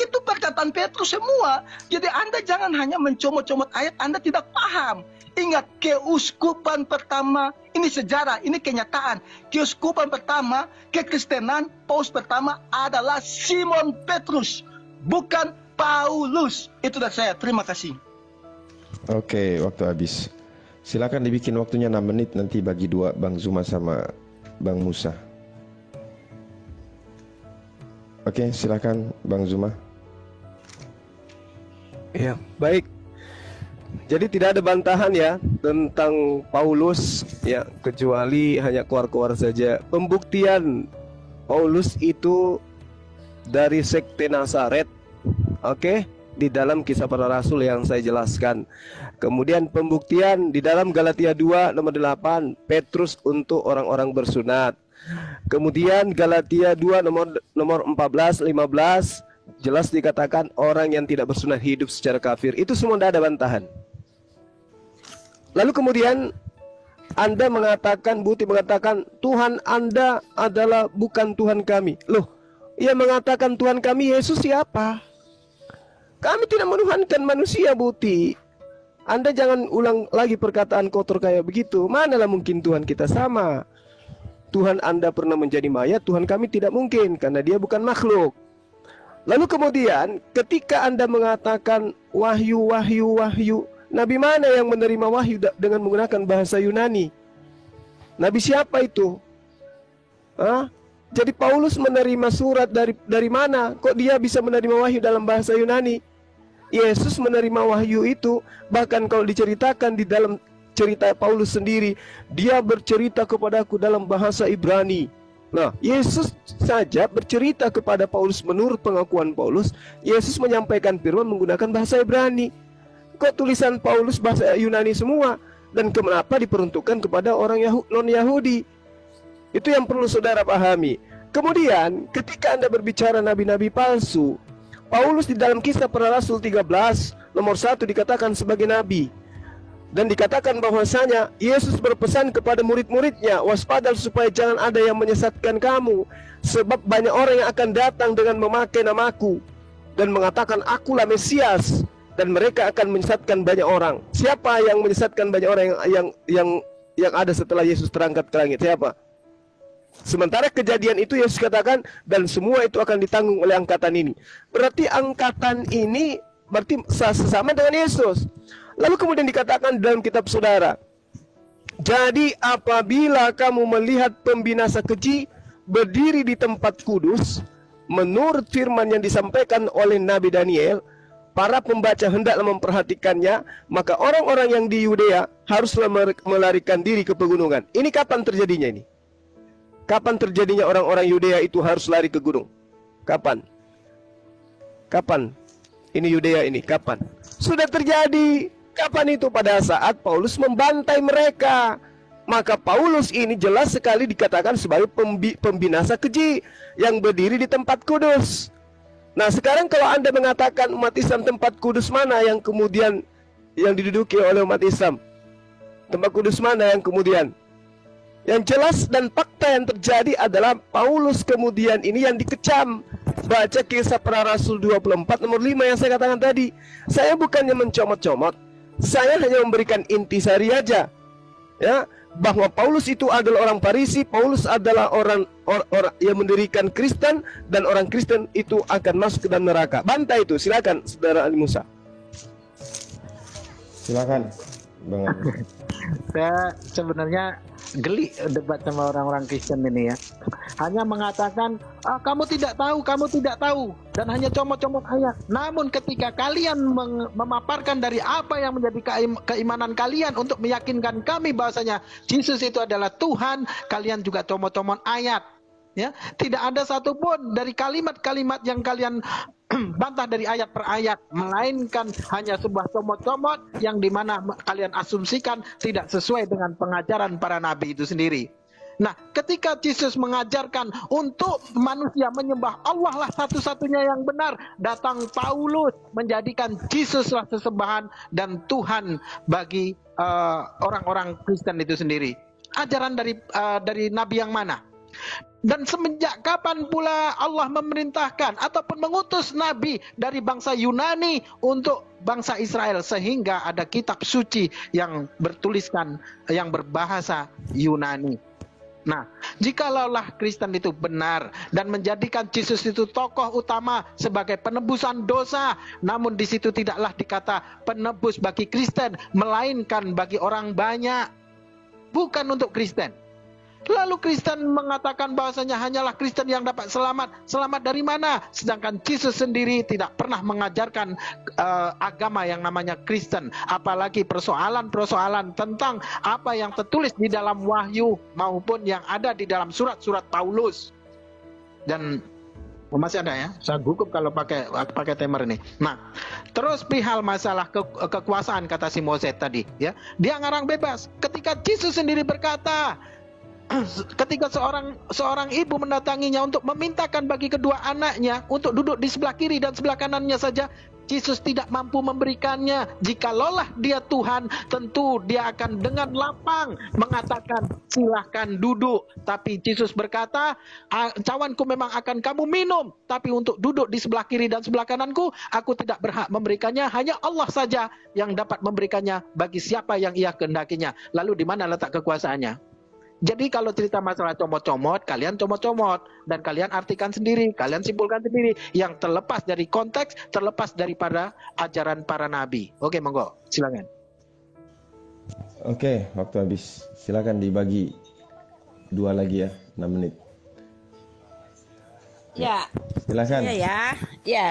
Itu perkataan Petrus semua. Jadi Anda jangan hanya mencomot-comot ayat, Anda tidak paham. Ingat, keuskupan pertama, ini sejarah, ini kenyataan. Keuskupan pertama, kekristenan, paus pertama adalah Simon Petrus, bukan Paulus. Itu dari saya, terima kasih. Oke, waktu habis. Silakan dibikin waktunya 6 menit, nanti bagi dua, Bang Zuma sama Bang Musa. Oke, silakan Bang Zuma. Ya, baik. Jadi tidak ada bantahan ya tentang Paulus ya, kecuali hanya keluar-keluar saja. Pembuktian Paulus itu dari sekte Nazaret, oke, di dalam Kisah Para Rasul yang saya jelaskan. Kemudian pembuktian di dalam Galatia 2 nomor 8, Petrus untuk orang-orang bersunat. Kemudian Galatia 2 nomor 14, 15, jelas dikatakan orang yang tidak bersunat hidup secara kafir. Itu semua tidak ada bantahan. Lalu kemudian Anda mengatakan, Buti mengatakan, Tuhan Anda adalah bukan Tuhan kami. Loh, ia mengatakan Tuhan kami, Yesus siapa? Kami tidak menuhankan manusia, Buti. Anda jangan ulang lagi perkataan kotor kayak begitu. Manalah mungkin Tuhan kita sama. Tuhan Anda pernah menjadi mayat, Tuhan kami tidak mungkin, karena dia bukan makhluk. Lalu kemudian ketika Anda mengatakan wahyu, wahyu, wahyu, Nabi mana yang menerima wahyu dengan menggunakan bahasa Yunani? Nabi siapa itu? Hah? Jadi Paulus menerima surat dari mana? Kok dia bisa menerima wahyu dalam bahasa Yunani? Yesus menerima wahyu itu, bahkan kalau diceritakan di dalam cerita Paulus sendiri, dia bercerita kepadaku dalam bahasa Ibrani. Nah, Yesus saja bercerita kepada Paulus menurut pengakuan Paulus, Yesus menyampaikan firman menggunakan bahasa Ibrani. Kok tulisan Paulus bahasa Yunani semua? Dan kenapa diperuntukkan kepada orang non-Yahudi? Itu yang perlu saudara pahami. Kemudian ketika Anda berbicara nabi-nabi palsu, Paulus di dalam Kisah Para Rasul 13 nomor 1 dikatakan sebagai nabi. Dan dikatakan bahwasanya Yesus berpesan kepada murid-muridnya, waspada supaya jangan ada yang menyesatkan kamu, sebab banyak orang yang akan datang dengan memakai namaku dan mengatakan akulah Mesias, dan mereka akan menyesatkan banyak orang. Siapa yang menyesatkan banyak orang yang ada setelah Yesus terangkat ke langit? Siapa? Sementara kejadian itu Yesus katakan, dan semua itu akan ditanggung oleh angkatan ini. Berarti angkatan ini berarti sesama dengan Yesus. Lalu kemudian dikatakan dalam kitab saudara, jadi apabila kamu melihat pembinasa keji berdiri di tempat kudus, menurut firman yang disampaikan oleh Nabi Daniel, para pembaca hendaklah memperhatikannya, maka orang-orang yang di Yudea haruslah melarikan diri ke pegunungan. Ini kapan terjadinya ini? Kapan terjadinya orang-orang Yudea itu harus lari ke gunung? Kapan? Kapan? Ini Yudea ini, kapan? Sudah terjadi. Kapan itu? Pada saat Paulus membantai mereka. Maka Paulus ini jelas sekali dikatakan sebagai pembinasa keji yang berdiri di tempat kudus. Nah sekarang kalau Anda mengatakan umat Islam tempat kudus mana yang kemudian yang diduduki oleh umat Islam? Tempat kudus mana yang kemudian? Yang jelas dan fakta yang terjadi adalah Paulus kemudian ini yang dikecam. Baca Kisah Para Rasul 24 nomor 5 yang saya katakan tadi. Saya bukannya mencomot-comot, saya hanya memberikan intisari aja, ya, bahwa Paulus itu adalah orang Farisi, Paulus adalah orang yang mendirikan Kristen, dan orang Kristen itu akan masuk ke dalam neraka. Bantai itu, silakan saudara Ali Musa. Silakan Bang Agus. Saya sebenarnya geli debat sama orang-orang Kristen ini ya. Hanya mengatakan, kamu tidak tahu, dan hanya comot-comot ayat. Namun ketika kalian memaparkan dari apa yang menjadi keimanan kalian untuk meyakinkan kami bahwasanya Yesus itu adalah Tuhan, kalian juga comot-comot ayat. Ya, tidak ada satupun dari kalimat-kalimat yang kalian bantah dari ayat per ayat, melainkan hanya sebuah comot-comot yang dimana kalian asumsikan tidak sesuai dengan pengajaran para nabi itu sendiri. Nah, ketika Yesus mengajarkan untuk manusia menyembah Allah lah satu-satunya yang benar, datang Paulus menjadikan Yesuslah sesembahan dan Tuhan bagi orang-orang Kristen itu sendiri. Ajaran dari nabi yang mana? Dan semenjak kapan pula Allah memerintahkan ataupun mengutus nabi dari bangsa Yunani untuk bangsa Israel sehingga ada kitab suci yang bertuliskan yang berbahasa Yunani. Nah, jikalaulah Kristen itu benar dan menjadikan Yesus itu tokoh utama sebagai penebusan dosa, namun di situ tidaklah dikata penebus bagi Kristen, melainkan bagi orang banyak, bukan untuk Kristen. Lalu Kristen mengatakan bahwasanya hanyalah Kristen yang dapat selamat. Selamat dari mana? Sedangkan Yesus sendiri tidak pernah mengajarkan agama yang namanya Kristen. Apalagi persoalan-persoalan tentang apa yang tertulis di dalam Wahyu maupun yang ada di dalam surat-surat Paulus. Dan masih ada ya, saya gugup kalau pakai timer ini. Nah, terus perihal masalah kekuasaan kata si Moses tadi ya. Dia ngarang bebas. Ketika Yesus sendiri berkata, ketika seorang ibu mendatanginya untuk memintakan bagi kedua anaknya untuk duduk di sebelah kiri dan sebelah kanannya saja, Yesus tidak mampu memberikannya. Jikalau dia Tuhan, tentu dia akan dengan lapang mengatakan silahkan duduk. Tapi Yesus berkata, cawanku memang akan kamu minum, tapi untuk duduk di sebelah kiri dan sebelah kananku, aku tidak berhak memberikannya. Hanya Allah saja yang dapat memberikannya bagi siapa yang ia kehendakinya. Lalu di mana letak kekuasaannya? Jadi kalau cerita masalah comot-comot, kalian comot-comot dan kalian artikan sendiri, kalian simpulkan sendiri yang terlepas dari konteks, terlepas daripada ajaran para nabi. Oke, monggo, silakan. Oke, waktu habis. Silakan dibagi 2 lagi ya, 6 menit. Ya, Silakan.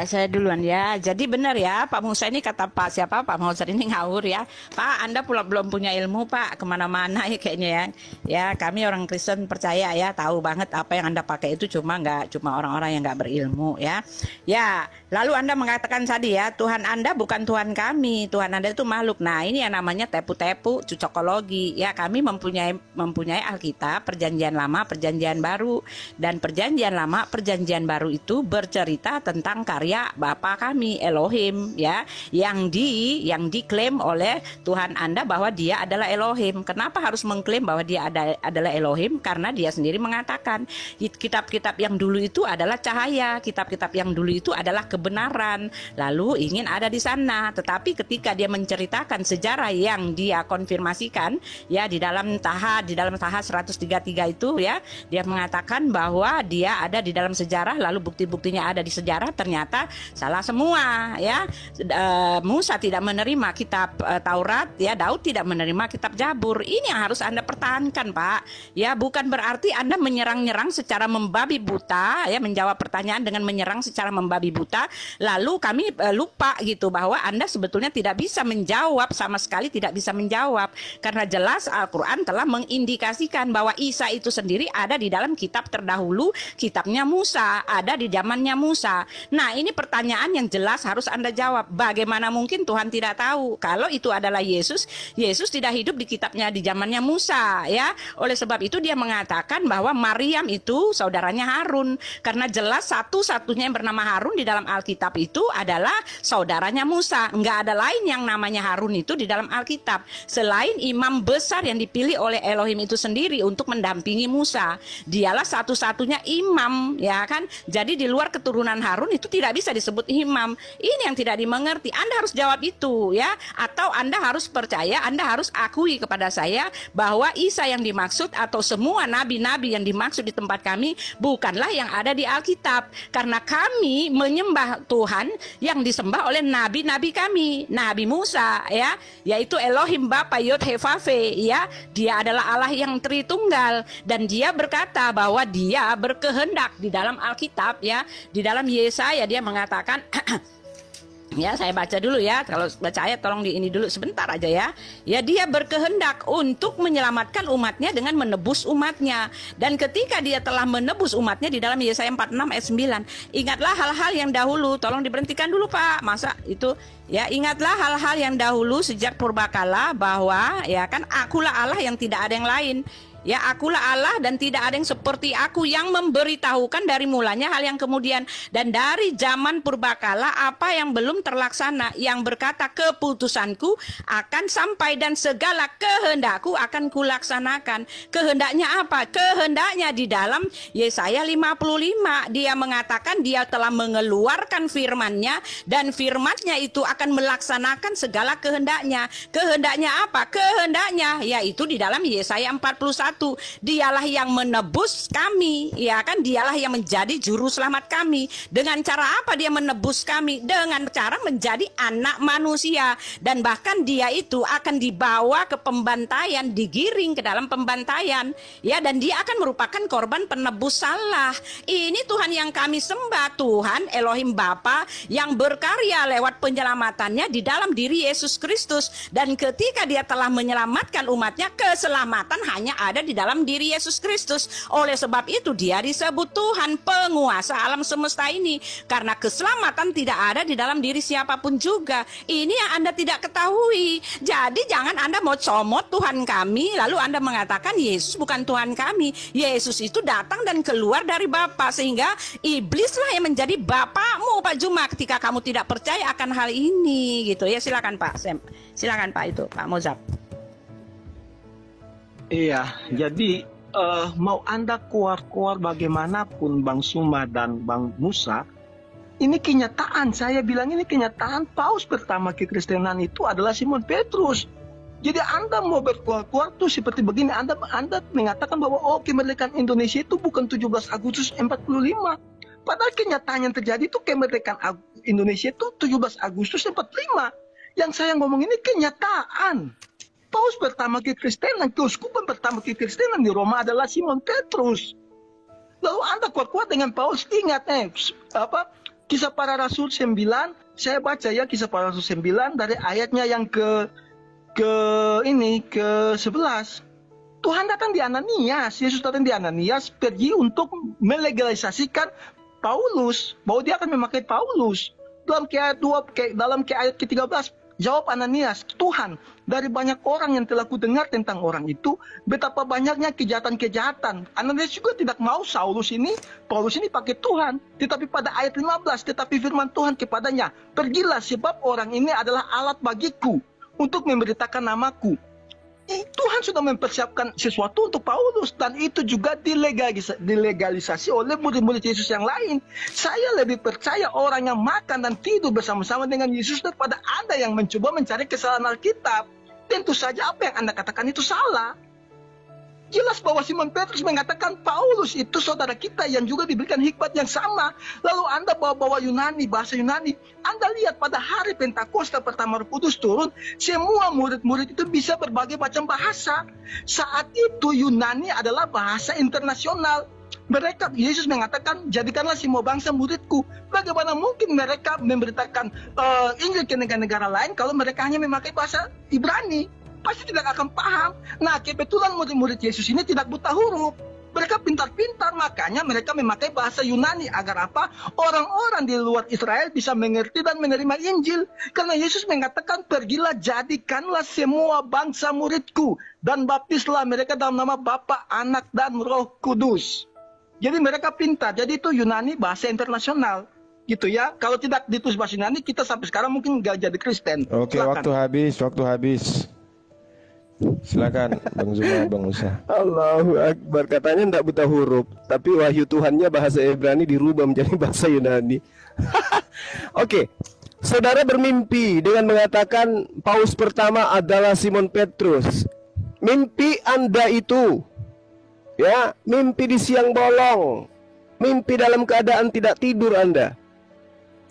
saya duluan ya. Jadi benar ya, Pak Musa ini kata Pak Musa ini ngawur ya. Pak, Anda pula belum punya ilmu Pak, kemana-mana ya kayaknya ya. Ya, kami orang Kristen percaya ya, tahu banget apa yang Anda pakai itu cuma orang-orang yang nggak berilmu ya. Ya, lalu Anda mengatakan tadi ya, Tuhan Anda bukan Tuhan kami, Tuhan Anda itu makhluk. Nah, ini yang namanya tepu-tepu, cocokologi. Ya, kami mempunyai Alkitab, Perjanjian Lama, Perjanjian Baru, dan Perjanjian Lama, Perjanjian Baru itu bercerita tentang karya Bapa kami Elohim ya, yang diklaim oleh Tuhan Anda bahwa dia adalah Elohim. Kenapa harus mengklaim bahwa dia adalah Elohim? Karena dia sendiri mengatakan kitab-kitab yang dulu itu adalah cahaya, kitab-kitab yang dulu itu adalah kebenaran, lalu ingin ada di sana. Tetapi ketika dia menceritakan sejarah yang dia konfirmasikan ya di dalam Taha 133 itu ya, dia mengatakan bahwa dia ada di dalam sejarah, lalu bukti-buktinya ada di sejarah, ternyata salah semua ya. Musa tidak menerima kitab Taurat ya, Daud tidak menerima kitab Jabur. Ini yang harus Anda pertahankan Pak ya, bukan berarti Anda menyerang-nyerang secara membabi buta ya, menjawab pertanyaan dengan menyerang secara membabi buta, lalu kami lupa gitu bahwa Anda sebetulnya tidak bisa menjawab, sama sekali tidak bisa menjawab, karena jelas Al-Quran telah mengindikasikan bahwa Isa itu sendiri ada di dalam kitab terdahulu, kitabnya Musa, ada di zamannya Musa. Nah, ini pertanyaan yang jelas harus Anda jawab. Bagaimana mungkin Tuhan tidak tahu kalau itu adalah Yesus? Yesus tidak hidup di kitabnya di zamannya Musa ya. Oleh sebab itu dia mengatakan bahwa Maryam itu saudaranya Harun, karena jelas satu-satunya yang bernama Harun di dalam Alkitab itu adalah saudaranya Musa. Enggak ada lain yang namanya Harun itu di dalam Alkitab selain imam besar yang dipilih oleh Elohim itu sendiri untuk mendampingi Musa. Dialah satu-satunya imam ya kan, kan? Jadi di luar keturunan Harun itu tidak bisa disebut imam. Ini yang tidak dimengerti. Anda harus jawab itu ya, atau Anda harus percaya, Anda harus akui kepada saya bahwa Isa yang dimaksud atau semua nabi-nabi yang dimaksud di tempat kami bukanlah yang ada di Alkitab, karena kami menyembah Tuhan yang disembah oleh nabi-nabi kami, Nabi Musa ya, yaitu Elohim Bapa Yod He Vav He ya. Dia adalah Allah yang Tritunggal, dan dia berkata bahwa dia berkehendak di dalam Alkitab ya, di dalam Yesaya dia mengatakan ya, saya baca dulu ya. Kalau baca ayat tolong di ini dulu sebentar aja ya. Ya, dia berkehendak untuk menyelamatkan umatnya dengan menebus umatnya. Dan ketika dia telah menebus umatnya di dalam Yesaya 46 ayat 9, ingatlah hal-hal yang dahulu. Tolong diberhentikan dulu Pak. Masa itu ya, ingatlah hal-hal yang dahulu sejak purbakala, bahwa ya kan akulah Allah yang tidak ada yang lain. Ya, akulah Allah dan tidak ada yang seperti aku yang memberitahukan dari mulanya hal yang kemudian dan dari zaman purbakala apa yang belum terlaksana, yang berkata keputusanku akan sampai dan segala kehendakku akan kulaksanakan. Kehendaknya apa? Kehendaknya di dalam Yesaya 55 dia mengatakan dia telah mengeluarkan firman-Nya dan firman-Nya itu akan melaksanakan segala kehendaknya. Kehendaknya apa? Kehendaknya yaitu di dalam Yesaya 41. Dialah yang menebus kami, ya kan? Dialah yang menjadi juru selamat kami. Dengan cara apa dia menebus kami? Dengan cara menjadi anak manusia. Dan bahkan dia itu akan dibawa ke pembantaian, digiring ke dalam pembantaian, ya, dan dia akan merupakan korban penebus salah. Ini Tuhan yang kami sembah, Tuhan Elohim Bapa yang berkarya lewat penyelamatannya di dalam diri Yesus Kristus. Dan ketika dia telah menyelamatkan umatnya, keselamatan hanya ada di dalam diri Yesus Kristus. Oleh sebab itu dia disebut Tuhan penguasa alam semesta ini, karena keselamatan tidak ada di dalam diri siapapun juga. Ini yang Anda tidak ketahui. Jadi jangan Anda mau comot Tuhan kami lalu Anda mengatakan Yesus bukan Tuhan kami. Yesus itu datang dan keluar dari Bapa, sehingga iblislah yang menjadi bapakmu Pak Juma ketika kamu tidak percaya akan hal ini gitu ya. Silakan Pak Sem. Silakan Pak itu Pak Mozab. Iya, jadi mau Anda keluar-keluar bagaimanapun Bang Suma dan Bang Musa, ini kenyataan. Saya bilang ini kenyataan. Paus pertama kekristenan itu adalah Simon Petrus. Jadi Anda mau berkeluar-keluar tuh seperti begini. Anda mengatakan bahwa kemerdekaan Indonesia itu bukan 17 Agustus 45. Padahal kenyataan yang terjadi itu kemerdekaan Indonesia itu 17 Agustus 45. Yang saya ngomong ini kenyataan. Paus pertama kekristenan, keuskupan pertama kekristenan di Roma adalah Simon Petrus. Lalu Anda kuat-kuat dengan Paus, ingat Kisah Para Rasul 9, saya baca ya Kisah Para Rasul 9 dari ayatnya yang ke 11. Tuhan datang di Ananias, Yesus datang di Ananias pergi untuk melegalisasikan Paulus, bahwa dia akan memakai Paulus. Dalam ayat ke-13, jawab Ananias, Tuhan, dari banyak orang yang telah kudengar tentang orang itu, betapa banyaknya kejahatan-kejahatan. Ananias juga tidak mau Paulus ini pakai Tuhan. Tetapi pada ayat 15, tetapi firman Tuhan kepadanya, pergilah sebab orang ini adalah alat bagiku untuk memberitakan namaku. Tuhan sudah mempersiapkan sesuatu untuk Paulus, dan itu juga dilegalisasi oleh murid-murid Yesus yang lain. Saya lebih percaya orang yang makan dan tidur bersama-sama dengan Yesus daripada Anda yang mencoba mencari kesalahan Alkitab. Tentu saja apa yang Anda katakan itu salah. Jelas bahwa Simon Petrus mengatakan Paulus itu saudara kita yang juga diberikan hikmat yang sama. Lalu Anda bawa Yunani, bahasa Yunani. Anda lihat pada hari Pentakosta pertama Roh Kudus turun, semua murid-murid itu bisa berbagai macam bahasa. Saat itu Yunani adalah bahasa internasional. Yesus mengatakan, jadikanlah semua bangsa muridku. Bagaimana mungkin mereka memberitakan Injil ke negara-negara lain kalau mereka hanya memakai bahasa Ibrani? Pasti tidak akan paham. Nah, kebetulan murid-murid Yesus ini tidak buta huruf. Mereka pintar-pintar, makanya mereka memakai bahasa Yunani. Agar apa? Orang-orang di luar Israel bisa mengerti dan menerima Injil. Karena Yesus mengatakan, pergilah jadikanlah semua bangsa muridku. Dan baptislah mereka dalam nama Bapa, Anak, dan Roh Kudus. Jadi mereka pintar. Jadi itu Yunani bahasa internasional. Gitu ya. Kalau tidak ditulis bahasa Yunani, kita sampai sekarang mungkin nggak jadi Kristen. Oke, silakan. waktu habis. Silakan Bang Zuma, Bang Musa. Allahu Akbar, katanya tidak buta huruf, tapi wahyu Tuhannya bahasa Ibrani dirubah menjadi bahasa Yunani. Oke, saudara bermimpi dengan mengatakan paus pertama adalah Simon Petrus. Mimpi Anda itu, ya, mimpi di siang bolong, mimpi dalam keadaan tidak tidur Anda.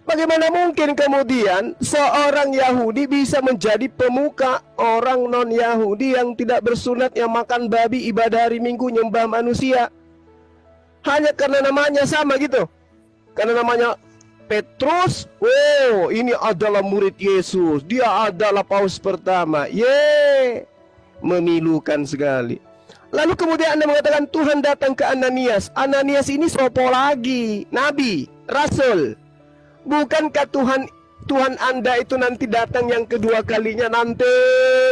Bagaimana mungkin kemudian seorang Yahudi bisa menjadi pemuka orang non-Yahudi yang tidak bersunat, yang makan babi, ibadah hari Minggu, nyembah manusia? Hanya karena namanya sama gitu. Karena namanya Petrus, oh ini adalah murid Yesus, dia adalah paus pertama. Memilukan sekali. Lalu kemudian Anda mengatakan Tuhan datang ke Ananias. Ananias ini sopo lagi? Nabi, rasul. Bukankah Tuhan Anda itu nanti datang yang kedua kalinya nanti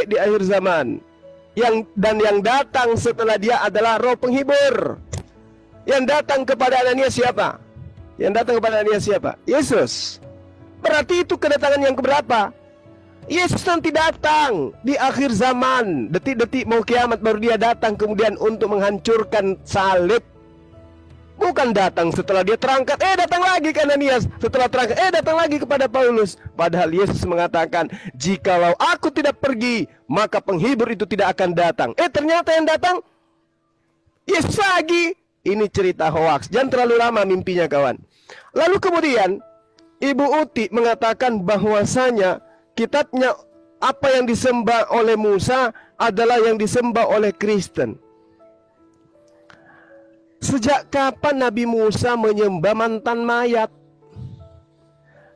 di akhir zaman? Yang datang setelah dia adalah Roh Penghibur. Yang datang kepada Ananias siapa? Yang datang kepada Ananias siapa? Yesus. Berarti itu kedatangan yang keberapa? Yesus nanti datang di akhir zaman, detik-detik mau kiamat baru dia datang kemudian untuk menghancurkan salib. Bukan datang setelah dia terangkat, datang lagi ke Ananias. Setelah terangkat, datang lagi kepada Paulus. Padahal Yesus mengatakan, jikalau aku tidak pergi, maka penghibur itu tidak akan datang. Ternyata yang datang Yesus lagi. Ini cerita hoaks. Jangan terlalu lama mimpinya kawan. Lalu kemudian Ibu Uti mengatakan bahwasanya kitabnya apa yang disembah oleh Musa adalah yang disembah oleh Kristen. Sejak kapan Nabi Musa menyembah mantan mayat?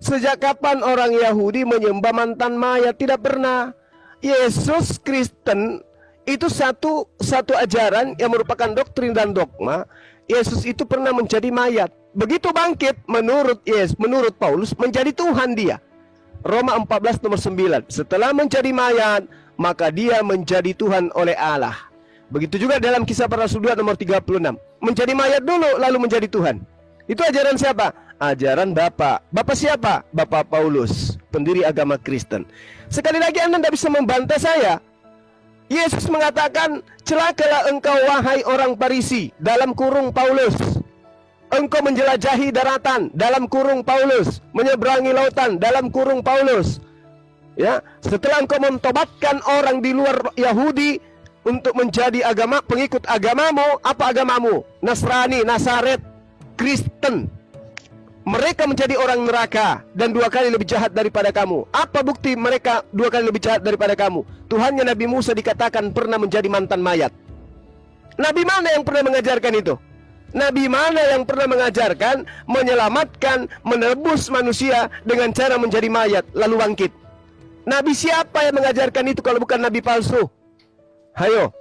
Sejak kapan orang Yahudi menyembah mantan mayat? Tidak pernah. Yesus Kristen itu satu ajaran yang merupakan doktrin dan dogma. Yesus itu pernah menjadi mayat. Begitu bangkit menurut Paulus menjadi Tuhan dia. Roma 14 nomor 9. Setelah menjadi mayat, maka dia menjadi Tuhan oleh Allah. Begitu juga dalam Kisah Para Rasul 2 nomor 36. Menjadi mayat dulu lalu menjadi Tuhan. Itu ajaran siapa? Ajaran Bapak. Bapak siapa? Bapak Paulus, pendiri agama Kristen. Sekali lagi Anda tidak bisa membantah saya. Yesus mengatakan, celakalah engkau wahai orang Farisi, dalam kurung Paulus. Engkau menjelajahi daratan, dalam kurung Paulus. Menyeberangi lautan, dalam kurung Paulus. Ya, setelah engkau mentobatkan orang di luar Yahudi untuk menjadi pengikut agamamu, apa agamamu? Nasrani, Nasaret, Kristen. Mereka menjadi orang neraka dan 2 kali lebih jahat daripada kamu. Apa bukti mereka 2 kali lebih jahat daripada kamu? Tuhannya Nabi Musa dikatakan pernah menjadi mantan mayat. Nabi mana yang pernah mengajarkan itu? Nabi mana yang pernah mengajarkan menyelamatkan, menebus manusia dengan cara menjadi mayat lalu bangkit? Nabi siapa yang mengajarkan itu kalau bukan Nabi palsu? Hayo.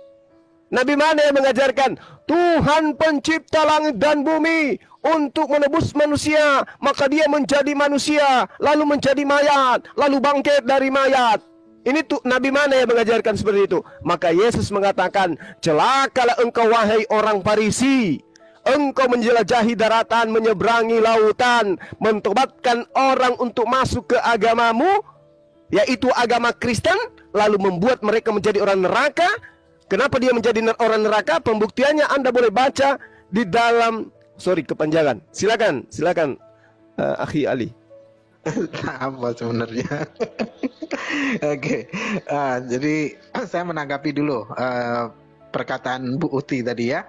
Nabi mana yang mengajarkan Tuhan pencipta langit dan bumi untuk menebus manusia, maka dia menjadi manusia, lalu menjadi mayat, lalu bangkit dari mayat. Ini tuh Nabi mana yang mengajarkan seperti itu? Maka Yesus mengatakan, celakalah engkau wahai orang Farisi. Engkau menjelajahi daratan, menyeberangi lautan, mentobatkan orang untuk masuk ke agamamu, yaitu agama Kristen, lalu membuat mereka menjadi orang neraka. Kenapa dia menjadi orang neraka? Pembuktiannya Anda boleh baca di dalam, kepanjangan. Silakan Akhi Ali. Apa sebenarnya? Oke. Jadi saya menanggapi dulu perkataan Bu Uti tadi ya,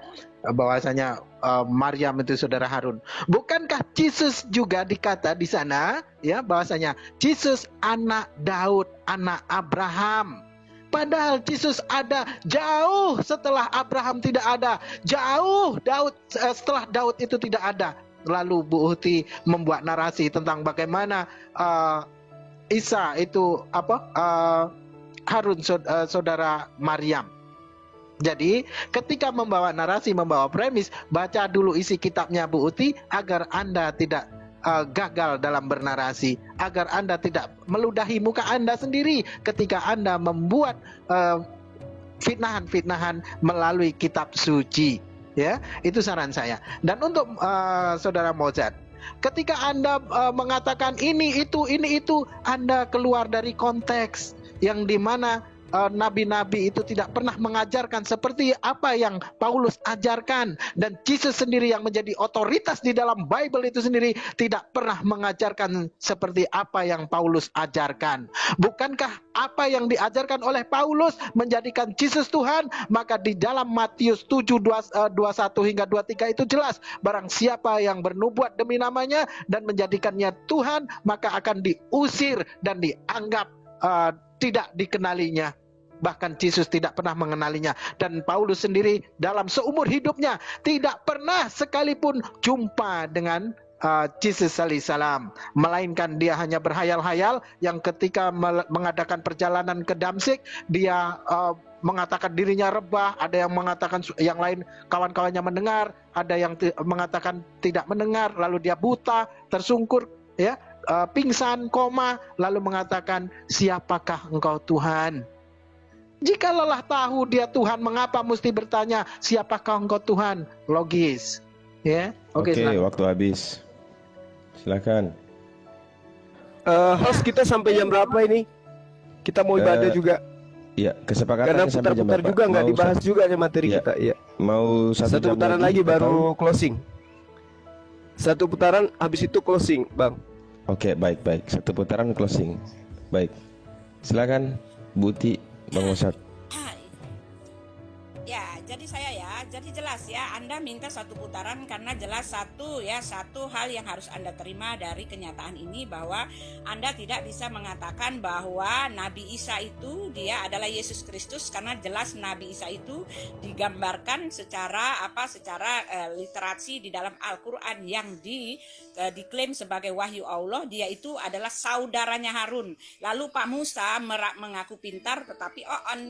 bahwasanya Maryam itu saudara Harun. Bukankah Yesus juga dikata di sana ya bahwasanya Yesus anak Daud, anak Abraham. Padahal Yesus ada jauh setelah Abraham tidak ada, jauh setelah Daud itu tidak ada. Lalu Bu Uti membuat narasi tentang bagaimana Isa itu Harun saudara Maryam. Jadi ketika membawa narasi, membawa premis, baca dulu isi kitabnya Bu Uti agar Anda tidak gagal dalam bernarasi, agar Anda tidak meludahi muka Anda sendiri ketika Anda membuat fitnahan-fitnahan melalui kitab suci. Ya, itu saran saya. Dan untuk saudara Mozart, ketika Anda mengatakan ini itu, Anda keluar dari konteks yang dimana nabi-nabi itu tidak pernah mengajarkan seperti apa yang Paulus ajarkan, dan Yesus sendiri yang menjadi otoritas di dalam Bible itu sendiri tidak pernah mengajarkan seperti apa yang Paulus ajarkan. Bukankah apa yang diajarkan oleh Paulus menjadikan Yesus Tuhan? Maka di dalam Matius 7:21 hingga 23 itu jelas, barang siapa yang bernubuat demi namanya dan menjadikannya Tuhan, maka akan diusir dan dianggap tidak dikenalinya. Bahkan Yesus tidak pernah mengenalinya. Dan Paulus sendiri dalam seumur hidupnya tidak pernah sekalipun jumpa dengan Yesus alaihissalam, melainkan dia hanya berhayal-hayal, yang ketika mengadakan perjalanan ke Damsyik, dia mengatakan dirinya rebah, ada yang mengatakan yang lain kawan-kawannya mendengar, ada yang mengatakan tidak mendengar, lalu dia buta, tersungkur, ya, pingsan, koma, lalu mengatakan, siapakah engkau Tuhan? Jika lelah tahu dia Tuhan, mengapa mesti bertanya siapakah engkau Tuhan? Logis, ya. Oke, waktu habis. Silakan. Host, kita sampai jam berapa ini? Kita mau ibadah juga. Iya, kesepakatan karena sampai jam putar-putar berapa? juga nggak dibahas juga nih materi kita. Iya. Mau satu jam putaran lagi baru closing. Satu putaran, habis itu closing, Bang. Oke, baik. Satu putaran closing. Baik. Silakan, Buti, Bang Ustaz. Ya, jadi jadi jelas ya, Anda minta satu putaran karena jelas satu hal yang harus Anda terima dari kenyataan ini, bahwa Anda tidak bisa mengatakan bahwa Nabi Isa itu dia adalah Yesus Kristus, karena jelas Nabi Isa itu digambarkan secara literasi di dalam Al-Qur'an yang diklaim sebagai wahyu Allah, dia itu adalah saudaranya Harun. Lalu Pak Musa mengaku pintar tetapi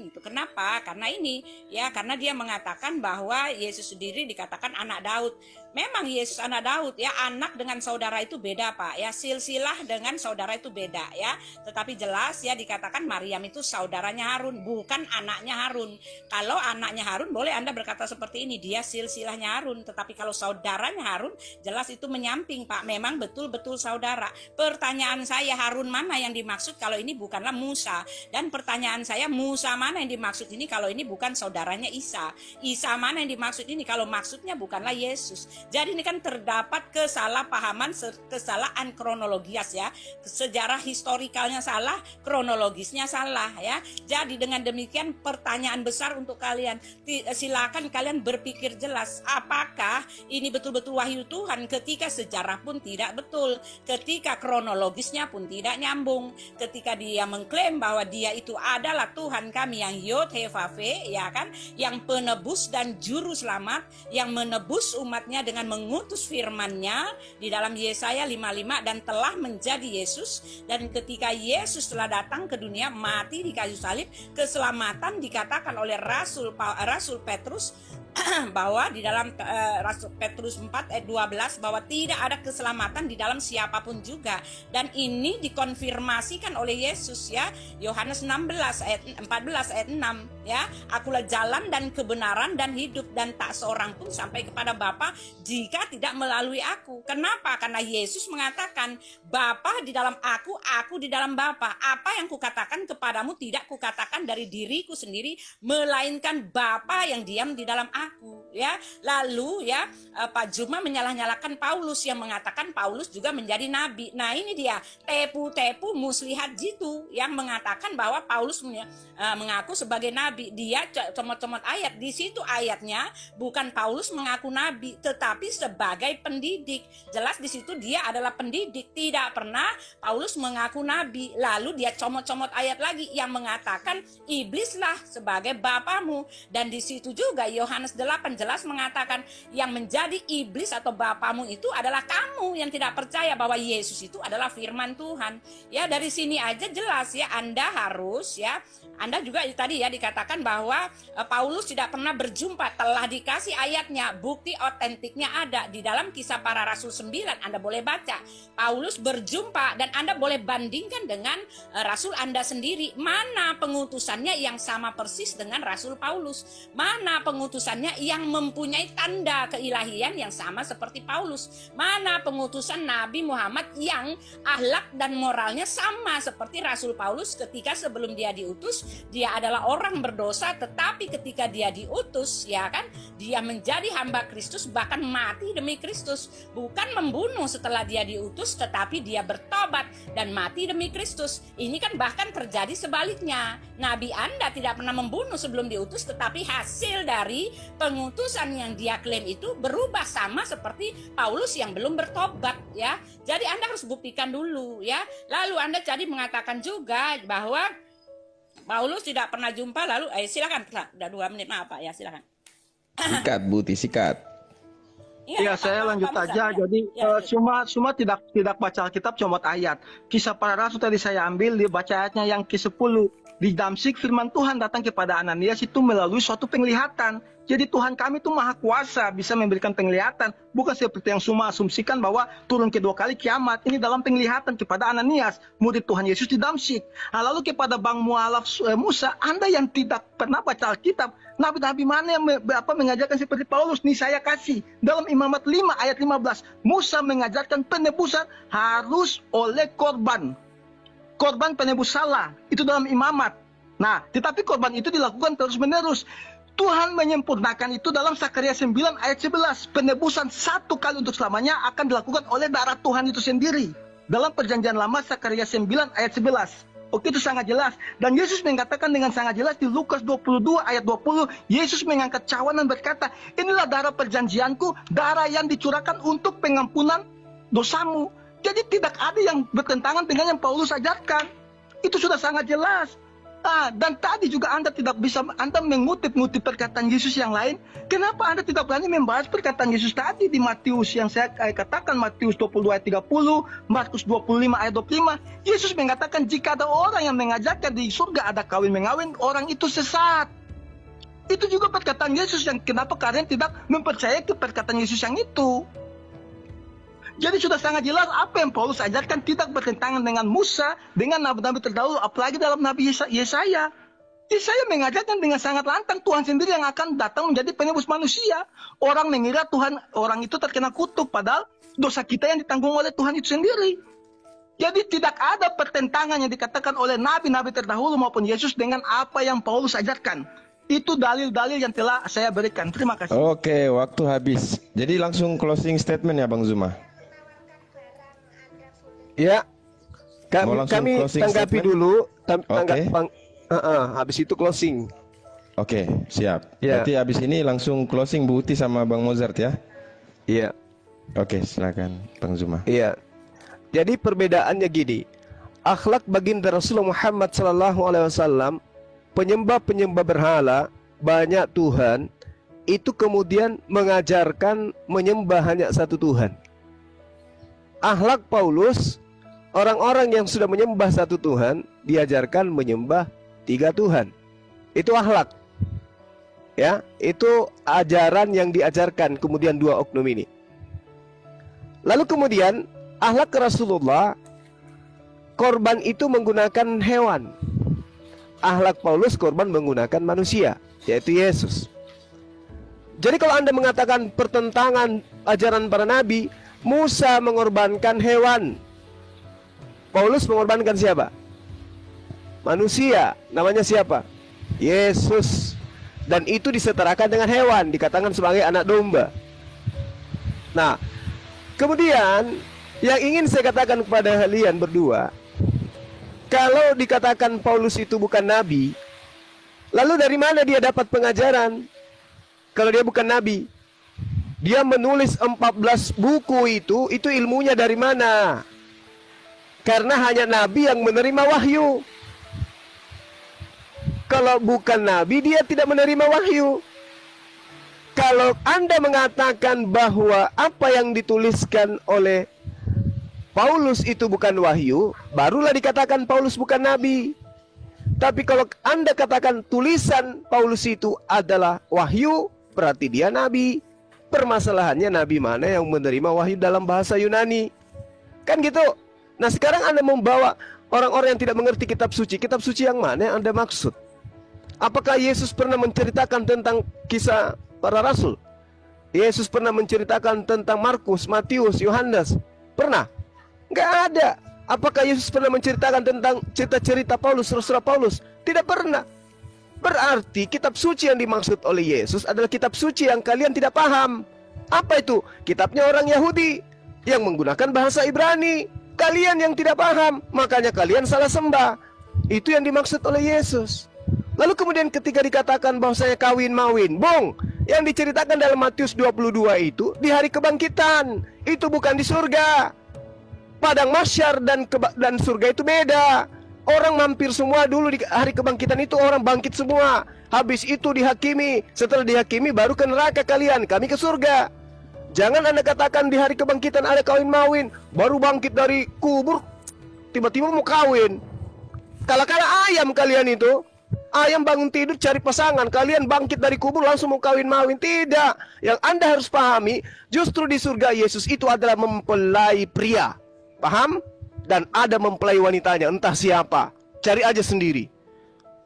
itu. Kenapa? Karena karena dia mengatakan bahwa Yesus sendiri dikatakan anak Daud. Memang Yesus anak Daud ya, anak dengan saudara itu beda Pak ya, silsilah dengan saudara itu beda ya. Tetapi jelas ya dikatakan Maryam itu saudaranya Harun, bukan anaknya Harun. Kalau anaknya Harun boleh Anda berkata seperti ini, dia silsilahnya Harun. Tetapi kalau saudaranya Harun, jelas itu menyamping Pak, memang betul-betul saudara. Pertanyaan saya, Harun mana yang dimaksud kalau ini bukanlah Musa? Dan pertanyaan saya, Musa mana yang dimaksud ini kalau ini bukan saudaranya Isa? Isa mana yang dimaksud ini kalau maksudnya bukanlah Yesus? Jadi ini kan terdapat kesalahpahaman, kesalahan kronologis ya. Sejarah historikalnya salah, kronologisnya salah ya. Jadi dengan demikian pertanyaan besar untuk kalian. Silakan kalian berpikir jelas, apakah ini betul-betul wahyu Tuhan ketika sejarah pun tidak betul, ketika kronologisnya pun tidak nyambung, ketika dia mengklaim bahwa dia itu adalah Tuhan kami yang Yod He Vav He, ya kan, yang penebus dan juru selamat, yang menebus umatnya dengan mengutus firman-Nya di dalam Yesaya 55 dan telah menjadi Yesus. Dan ketika Yesus telah datang ke dunia, mati di kayu salib, keselamatan dikatakan oleh Rasul Petrus bahwa di dalam Rasul Petrus 4 ayat 12 bahwa tidak ada keselamatan di dalam siapapun juga. Dan ini dikonfirmasikan oleh Yesus ya, Yohanes 16 ayat 14 ayat 6 ya, akulah jalan dan kebenaran dan hidup, dan tak seorang pun sampai kepada Bapa jika tidak melalui aku. Kenapa? Karena Yesus mengatakan, Bapa di dalam aku di dalam Bapa. Apa yang kukatakan kepadamu tidak kukatakan dari diriku sendiri, melainkan Bapa yang diam di dalam aku ya. Lalu ya Pak Juma menyalah-nyalahkan Paulus yang mengatakan Paulus juga menjadi nabi. Nah ini dia tepu-tepu muslihat jitu yang mengatakan bahwa Paulus mengaku sebagai nabi. Dia comot-comot ayat di situ, ayatnya bukan Paulus mengaku nabi tetapi sebagai pendidik. Jelas di situ dia adalah pendidik, tidak pernah Paulus mengaku nabi. Lalu dia comot-comot ayat lagi yang mengatakan iblislah sebagai bapamu, dan di situ juga Yohanes 8 jelas mengatakan yang menjadi iblis atau bapamu itu adalah kamu yang tidak percaya bahwa Yesus itu adalah firman Tuhan. Ya dari sini aja jelas ya, Anda harus ya, Anda juga tadi ya dikatakan bahwa Paulus tidak pernah berjumpa. telah dikasih ayatnya, bukti otentiknya ada di dalam Kisah Para Rasul 9. Anda boleh baca. Paulus berjumpa dan Anda boleh bandingkan dengan Rasul Anda sendiri. Mana pengutusannya yang sama persis dengan Rasul Paulus? Mana pengutusannya yang mempunyai tanda keilahian yang sama seperti Paulus? Mana pengutusan Nabi Muhammad yang akhlak dan moralnya sama seperti Rasul Paulus ketika sebelum dia diutus, dia adalah orang berdosa, tetapi ketika dia diutus, ya kan, dia menjadi hamba Kristus, bahkan mati demi Kristus. Bukan membunuh setelah dia diutus, tetapi dia bertobat dan mati demi Kristus. Ini kan bahkan terjadi sebaliknya. Nabi Anda tidak pernah membunuh sebelum diutus, tetapi hasil dari pengutusan yang dia klaim itu berubah sama seperti Paulus yang belum bertobat, ya. Jadi Anda harus buktikan dulu, ya. Lalu Anda jadi mengatakan juga bahwa Paulus tidak pernah jumpa, lalu silakan, udah 2 menit, maaf Pak, ya silakan. Sikat, Buti, sikat. Ya, saya lanjut aja. Jadi cuma tidak baca Alkitab, cuma ayat. Kisah Para Rasul tadi saya ambil, dibaca ayatnya yang ke-10. Di Damsyik firman Tuhan datang kepada Ananias itu melalui suatu penglihatan. Jadi Tuhan kami itu maha kuasa, bisa memberikan penglihatan. Bukan seperti yang semua asumsikan bahwa turun kedua kali kiamat. Ini dalam penglihatan kepada Ananias, murid Tuhan Yesus di Damsyik. Nah, lalu kepada Bang Mualaf Musa, Anda yang tidak pernah baca Alkitab, nabi-nabi mana yang mengajarkan seperti Paulus? Nih saya kasih. Dalam Imamat 5 ayat 15, Musa mengajarkan penebusan harus oleh korban. Korban penebus salah, itu dalam Imamat. Nah, tetapi korban itu dilakukan terus-menerus. Tuhan menyempurnakan itu dalam Sakaria 9 ayat 11. Penebusan satu kali untuk selamanya akan dilakukan oleh darah Tuhan itu sendiri. Dalam perjanjian lama Sakaria 9 ayat 11. Oke, itu sangat jelas. Dan Yesus mengatakan dengan sangat jelas di Lukas 22 ayat 20. Yesus mengangkat cawan dan berkata, inilah darah perjanjianku, darah yang dicurahkan untuk pengampunan dosamu. Jadi tidak ada yang bertentangan dengan yang Paulus ajarkan. Itu sudah sangat jelas. Dan tadi juga Anda tidak bisa, Anda mengutip-ngutip perkataan Yesus yang lain. Kenapa Anda tidak berani membahas perkataan Yesus tadi di Matius yang saya katakan, Matius 22 ayat 30, Markus 25 ayat 25. Yesus mengatakan jika ada orang yang mengajarkan di surga ada kawin-mengawin, orang itu sesat. Itu juga perkataan Yesus yang kenapa kalian tidak mempercayai perkataan Yesus yang itu. Jadi sudah sangat jelas apa yang Paulus ajarkan tidak bertentangan dengan Musa, dengan nabi-nabi terdahulu, apalagi dalam Nabi Yesaya. Yesaya mengajarkan dengan sangat lantang Tuhan sendiri yang akan datang menjadi penebus manusia. Orang mengira Tuhan, orang itu terkena kutuk, padahal dosa kita yang ditanggung oleh Tuhan itu sendiri. Jadi tidak ada pertentangan yang dikatakan oleh nabi-nabi terdahulu maupun Yesus dengan apa yang Paulus ajarkan. Itu dalil-dalil yang telah saya berikan. Terima kasih. Oke, waktu habis. Jadi langsung closing statement ya Bang Zuma. Ya, Mau langsung kami closing tanggapi statement? dulu. Oke. Habis itu closing. Oke, siap. Ya. Berarti habis ini langsung closing Bu Uti sama Bang Mozart ya. Iya. Oke, silakan Bang Zuma. Iya. Jadi perbedaannya gini. Akhlak baginda Rasulullah Muhammad SAW, penyembah-penyembah berhala, banyak Tuhan, itu kemudian mengajarkan menyembah hanya satu Tuhan. Akhlak Paulus, orang-orang yang sudah menyembah satu Tuhan, diajarkan menyembah 3 Tuhan. Itu akhlak. Ya, itu ajaran yang diajarkan kemudian 2 oknum ini. Lalu kemudian akhlak Rasulullah, korban itu menggunakan hewan. Akhlak Paulus, korban menggunakan manusia, yaitu Yesus. Jadi kalau Anda mengatakan pertentangan ajaran para nabi, Musa mengorbankan hewan, Paulus mengorbankan siapa? Manusia. Namanya siapa? Yesus. Dan itu disetarakan dengan hewan, dikatakan sebagai anak domba. Nah, kemudian yang ingin saya katakan kepada kalian berdua, kalau dikatakan Paulus itu bukan nabi, lalu dari mana dia dapat pengajaran? Kalau dia bukan nabi, dia menulis 14 buku itu ilmunya dari mana? Karena hanya nabi yang menerima wahyu. Kalau bukan nabi, dia tidak menerima wahyu. Kalau Anda mengatakan bahwa apa yang dituliskan oleh Paulus itu bukan wahyu, barulah dikatakan Paulus bukan nabi. Tapi kalau Anda katakan tulisan Paulus itu adalah wahyu, berarti dia nabi. Permasalahannya nabi mana yang menerima wahyu dalam bahasa Yunani? Kan gitu. Nah sekarang Anda membawa orang-orang yang tidak mengerti kitab suci yang mana yang Anda maksud? Apakah Yesus pernah menceritakan tentang kisah para rasul? Yesus pernah menceritakan tentang Markus, Matius, Yohanes? Pernah? Nggak ada. Apakah Yesus pernah menceritakan tentang cerita-cerita Paulus, Rasul Paulus? Tidak pernah. Berarti kitab suci yang dimaksud oleh Yesus adalah kitab suci yang kalian tidak paham. Apa itu? Kitabnya orang Yahudi yang menggunakan bahasa Ibrani. Kalian yang tidak paham, makanya kalian salah sembah. Itu yang dimaksud oleh Yesus. Lalu kemudian ketika dikatakan bahwa saya kawin mawin, yang diceritakan dalam Matius 22 itu di hari kebangkitan. Itu bukan di surga. Padang mahsyar dan surga itu beda. Orang mampir semua dulu di hari kebangkitan itu, orang bangkit semua. Habis itu dihakimi. Setelah dihakimi baru ke neraka kalian, kami ke surga. Jangan Anda katakan di hari kebangkitan ada kawin mawin, baru bangkit dari kubur tiba-tiba mau kawin. Kala-kala ayam kalian itu. Ayam bangun tidur cari pasangan, kalian bangkit dari kubur langsung mau kawin mawin. Tidak. Yang Anda harus pahami, justru di surga Yesus itu adalah mempelai pria. Paham? Dan ada mempelai wanitanya, entah siapa. Cari aja sendiri.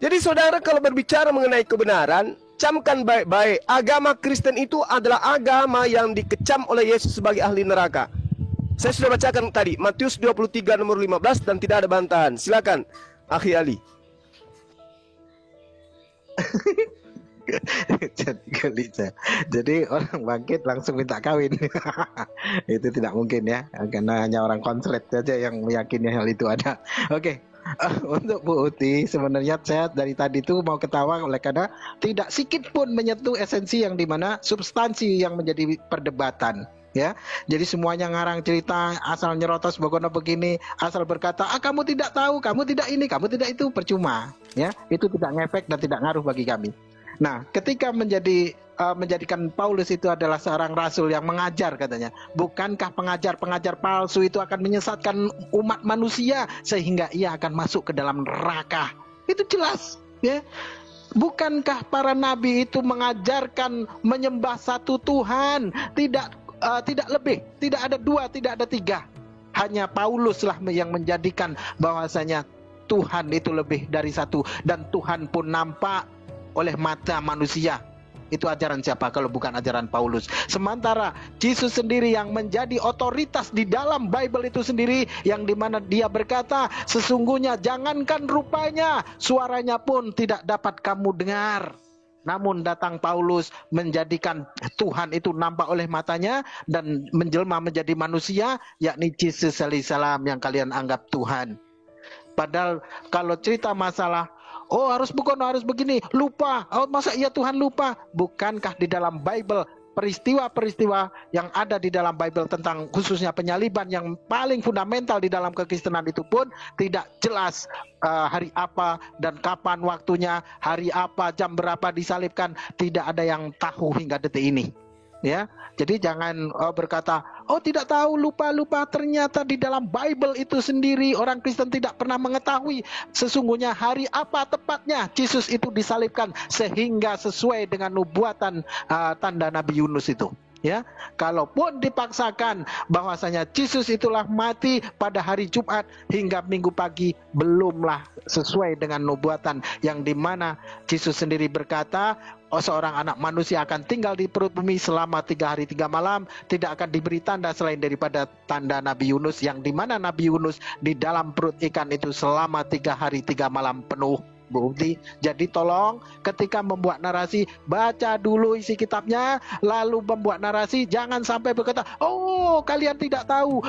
Jadi saudara, kalau berbicara mengenai kebenaran, camkan baik-baik. Agama Kristen itu adalah agama yang dikecam oleh Yesus sebagai ahli neraka. Saya sudah bacakan tadi, Matius 23 nomor 15 dan tidak ada bantahan. Silakan, Akhi Ali. Jadi orang bangkit langsung minta kawin. Itu tidak mungkin ya, karena hanya orang konslet saja yang meyakini hal itu ada. Oke. Untuk Bu Uti, sebenarnya saya dari tadi itu mau ketawa oleh karena tidak sedikit pun menyentuh esensi yang dimana substansi yang menjadi perdebatan. Ya, jadi semuanya ngarang cerita, asal nyerotos bagaimana begini, asal berkata, kamu tidak tahu, kamu tidak ini, kamu tidak itu, percuma. Ya, itu tidak ngefek dan tidak ngaruh bagi kami. Nah, ketika menjadikan Paulus itu adalah seorang rasul yang mengajar katanya, bukankah pengajar-pengajar palsu itu akan menyesatkan umat manusia sehingga ia akan masuk ke dalam neraka? Itu jelas, ya. Bukankah para nabi itu mengajarkan menyembah satu Tuhan, tidak lebih, tidak ada dua, tidak ada tiga. Hanya Paulus lah yang menjadikan bahwasanya Tuhan itu lebih dari satu, dan Tuhan pun nampak oleh mata manusia. Itu ajaran siapa kalau bukan ajaran Paulus? Sementara Yesus sendiri yang menjadi otoritas di dalam Bible itu sendiri, yang dimana dia berkata, sesungguhnya jangankan rupanya, suaranya pun tidak dapat kamu dengar. Namun datang Paulus menjadikan Tuhan itu nampak oleh matanya dan menjelma menjadi manusia, yakni Yesus alaihissalam yang kalian anggap Tuhan. Padahal kalau cerita masalah harus bukan, harus begini, lupa. Masa iya Tuhan lupa? Bukankah di dalam Bible peristiwa-peristiwa yang ada di dalam Bible tentang khususnya penyaliban yang paling fundamental di dalam kekristenan itu pun tidak jelas hari apa dan kapan waktunya, hari apa, jam berapa disalibkan, tidak ada yang tahu hingga detik ini. Ya, jadi jangan berkata, tidak tahu, lupa. Ternyata di dalam Bible itu sendiri orang Kristen tidak pernah mengetahui sesungguhnya hari apa tepatnya Yesus itu disalibkan sehingga sesuai dengan nubuatan tanda Nabi Yunus itu. Ya, kalaupun dipaksakan bahwasanya Yesus itulah mati pada hari Jumat hingga Minggu pagi, belumlah sesuai dengan nubuatan yang dimana Yesus sendiri berkata, seorang anak manusia akan tinggal di perut bumi selama 3 hari 3 malam, tidak akan diberi tanda selain daripada tanda Nabi Yunus, yang dimana Nabi Yunus di dalam perut ikan itu selama 3 hari 3 malam penuh. Bukti. Jadi tolong ketika membuat narasi, baca dulu isi kitabnya, lalu membuat narasi. Jangan sampai berkata, kalian tidak tahu,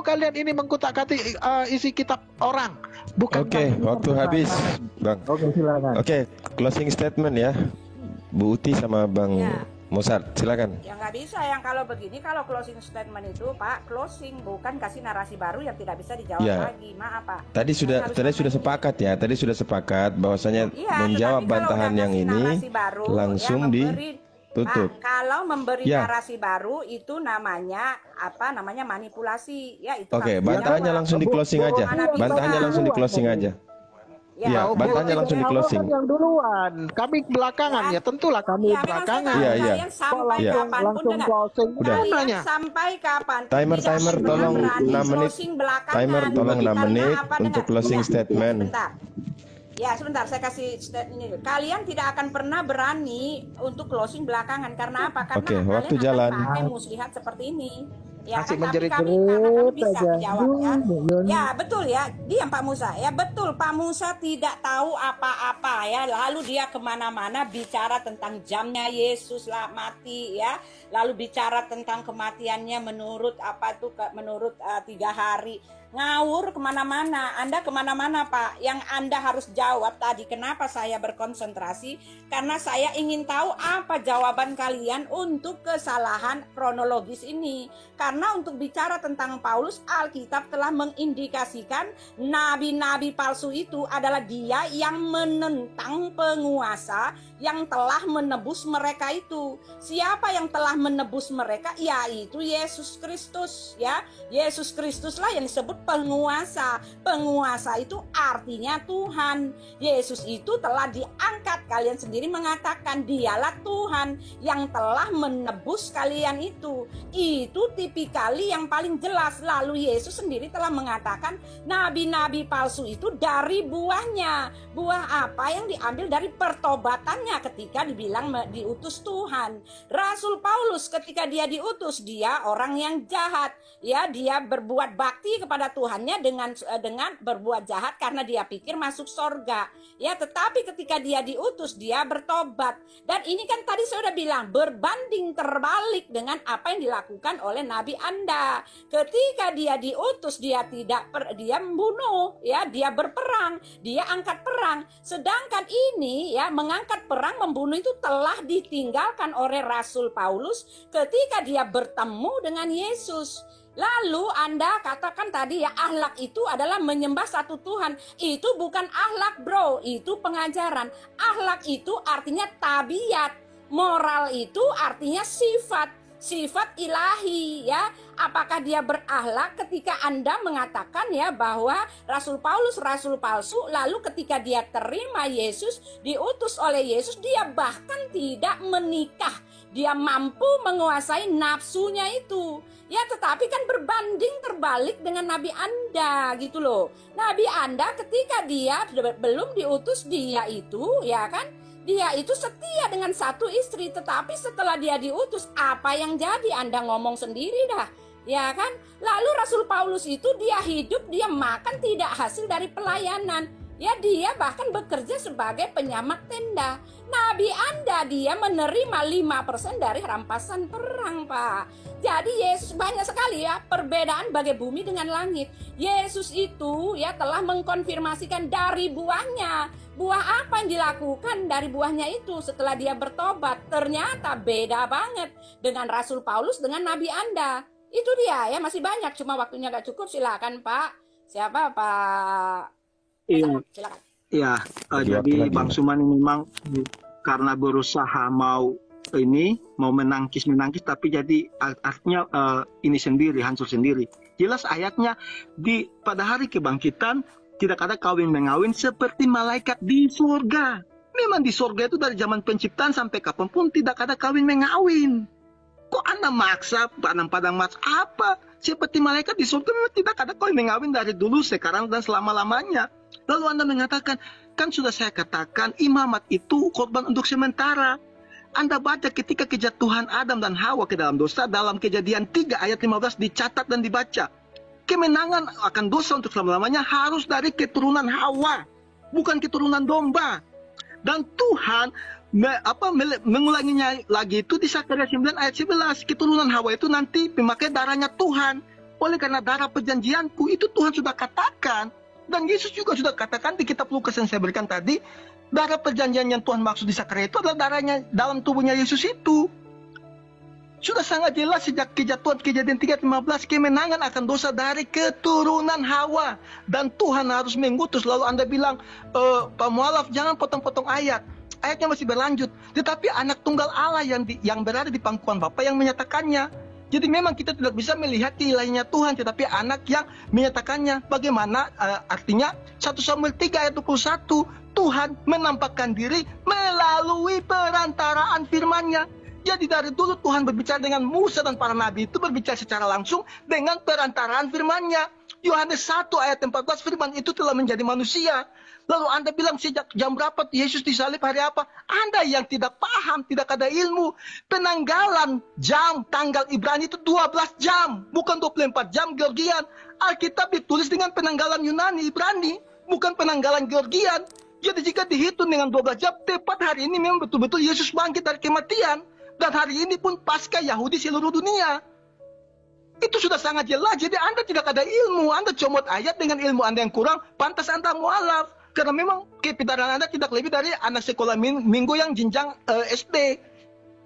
kalian ini mengkutak-katik isi kitab orang. Bukan. Oke, waktu habis, Bang. Oke, silakan. Oke, closing statement ya, Bu Uti sama Bang Mozart, silakan. Ya nggak bisa yang kalau begini, kalau closing statement itu Pak, closing, bukan kasih narasi baru yang tidak bisa dijawab lagi. Maaf Pak. Tadi sudah sepakat ya, tadi sudah sepakat bahwasanya menjawab bantahan yang ini baru, langsung ditutup. Pak, kalau memberi narasi baru itu namanya manipulasi ya itu. Oke, bantahannya langsung di closing aja. Bantahannya langsung di closing aja. Iya, Kau bantahnya langsung di kan closing. yang duluan, kami belakangan ya, tentulah kami Ya, memang saya belakangan. tahu Iya, iya. kalian sampai Iya. kapanpun Langsung dengar. closing. Udah. Kalian Nanya. sampai kapan? Timer, Tidak timer, pernah tolong berani 6 menit. closing belakangan. Timer, tolong 6 Karena menit apa? untuk Dengar. closing Iya. statement. Sebentar. Ya, sebentar, saya kasih ini. Kalian tidak akan pernah berani untuk closing belakangan. Karena apa? Karena Oke, kalian waktu akan jalan. pakai muslihat seperti ini. Ya Masih kan, tapi kami menjerit-jerit bisa aja. menjawab ya. Yun. Ya betul ya, diam Pak Musa. Ya betul, Pak Musa tidak tahu apa-apa ya. Lalu dia kemana-mana bicara tentang jamnya Yesus lah mati ya. Lalu bicara tentang kematiannya menurut apa tuh? Menurut 3 hari. Ngawur kemana-mana. Anda kemana-mana Pak. Yang Anda harus jawab tadi. Kenapa saya berkonsentrasi? Karena saya ingin tahu apa jawaban kalian untuk kesalahan kronologis ini. Karena untuk bicara tentang Paulus, Alkitab telah mengindikasikan nabi-nabi palsu itu adalah dia yang menentang penguasa yang telah menebus mereka itu. Siapa yang telah menebus mereka? Yaitu Yesus Kristus ya. Yesus Kristuslah yang disebut penguasa. Penguasa itu artinya Tuhan. Yesus itu telah diangkat. Kalian sendiri mengatakan dialah Tuhan yang telah menebus kalian itu. Itu tipikali yang paling jelas. Lalu Yesus sendiri telah mengatakan nabi-nabi palsu itu dari buahnya. Buah apa yang diambil dari pertobatannya ketika dibilang diutus Tuhan. Rasul Paulus ketika dia diutus, dia orang yang jahat. Ya, dia berbuat bakti kepada Tuhannya dengan berbuat jahat karena dia pikir masuk sorga. Ya, tetapi ketika dia diutus, dia bertobat. Dan ini kan tadi saya sudah bilang berbanding terbalik dengan apa yang dilakukan oleh Nabi Anda. Ketika dia diutus, dia dia membunuh, ya, dia berperang, dia angkat perang. Sedangkan ini ya mengangkat perang, membunuh itu telah ditinggalkan oleh Rasul Paulus ketika dia bertemu dengan Yesus. Lalu Anda katakan tadi ya akhlak itu adalah menyembah satu Tuhan. Itu bukan akhlak bro, itu pengajaran. Akhlak itu artinya tabiat. Moral itu artinya sifat ilahi ya. Apakah dia berakhlak ketika Anda mengatakan ya bahwa Rasul Paulus rasul palsu, lalu ketika dia terima Yesus, diutus oleh Yesus, dia bahkan tidak menikah. Dia mampu menguasai nafsunya itu. Ya, tetapi kan berbanding terbalik dengan Nabi Anda gitu loh. Nabi Anda ketika dia belum diutus, dia itu ya kan, dia itu setia dengan satu istri. Tetapi setelah dia diutus, apa yang jadi? Anda ngomong sendiri dah, ya kan. Lalu Rasul Paulus itu dia hidup, dia makan tidak hasil dari pelayanan. Ya, dia bahkan bekerja sebagai penyamak tenda. Nabi Anda dia menerima 5% dari rampasan perang, Pak. Jadi Yesus banyak sekali ya perbedaan bagai bumi dengan langit. Yesus itu ya telah mengkonfirmasikan dari buahnya. Buah apa yang dilakukan dari buahnya itu setelah dia bertobat? Ternyata beda banget dengan Rasul Paulus dengan Nabi Anda. Itu dia ya, masih banyak cuma waktunya gak cukup. Silakan Pak. Siapa Pak? Iya, Silakan. iya. Jadi Bang Suman ini memang karena berusaha mau menangkis, tapi jadi artinya ini sendiri, hancur sendiri. Jelas ayatnya pada hari kebangkitan tidak ada kawin mengawin seperti malaikat di surga. Memang di surga itu dari zaman penciptaan sampai kapanpun tidak ada kawin mengawin. Kok Anda maksa, padang mas apa? Seperti malaikat di surga memang tidak ada kawin mengawin dari dulu, sekarang dan selama-lamanya. Lalu Anda mengatakan, kan sudah saya katakan imamat itu korban untuk sementara. Anda baca ketika kejatuhan Adam dan Hawa ke dalam dosa, dalam Kejadian 3 ayat 15 dicatat dan dibaca. Kemenangan akan dosa untuk selama-lamanya harus dari keturunan Hawa, bukan keturunan domba. Dan Tuhan mengulanginya lagi itu di Sakaria 9 ayat 11. Keturunan Hawa itu nanti memakai darahnya Tuhan. Oleh karena darah perjanjianku itu Tuhan sudah katakan. Dan Yesus juga sudah katakan di kitab Lukas yang saya berikan tadi, darah perjanjian yang Tuhan maksud di Sakaria itu adalah darahnya dalam tubuhnya Yesus itu. Sudah sangat jelas sejak kejatuhan Kejadian 3:15, kemenangan akan dosa dari keturunan Hawa. Dan Tuhan harus mengutus. Lalu Anda bilang, Pak Mualaf jangan potong-potong ayat. Ayatnya masih berlanjut. Tetapi anak tunggal Allah yang berada di pangkuan Bapa yang menyatakannya. Jadi memang kita tidak bisa melihat ilahinya Tuhan, tetapi anak yang menyatakannya. Bagaimana artinya 1 Samuel 3 ayat 21, Tuhan menampakkan diri melalui perantaraan firman-Nya. Jadi dari dulu Tuhan berbicara dengan Musa dan para nabi itu berbicara secara langsung dengan perantaraan firman-Nya. Yohanes 1 ayat 14, firman itu telah menjadi manusia. Lalu Anda bilang sejak jam berapa Yesus disalib, hari apa? Anda yang tidak paham, tidak ada ilmu. Penanggalan jam, tanggal Ibrani itu 12 jam. Bukan 24 jam Georgian. Alkitab ditulis dengan penanggalan Yunani, Ibrani. Bukan penanggalan Georgian. Jadi jika dihitung dengan 12 jam, tepat hari ini memang betul-betul Yesus bangkit dari kematian. Dan hari ini pun Paskah Yahudi seluruh dunia. Itu sudah sangat jelas. Jadi Anda tidak ada ilmu. Anda comot ayat dengan ilmu Anda yang kurang. Pantas Anda mualaf. Karena memang kepintaran Anda tidak lebih dari anak sekolah minggu yang jenjang SD.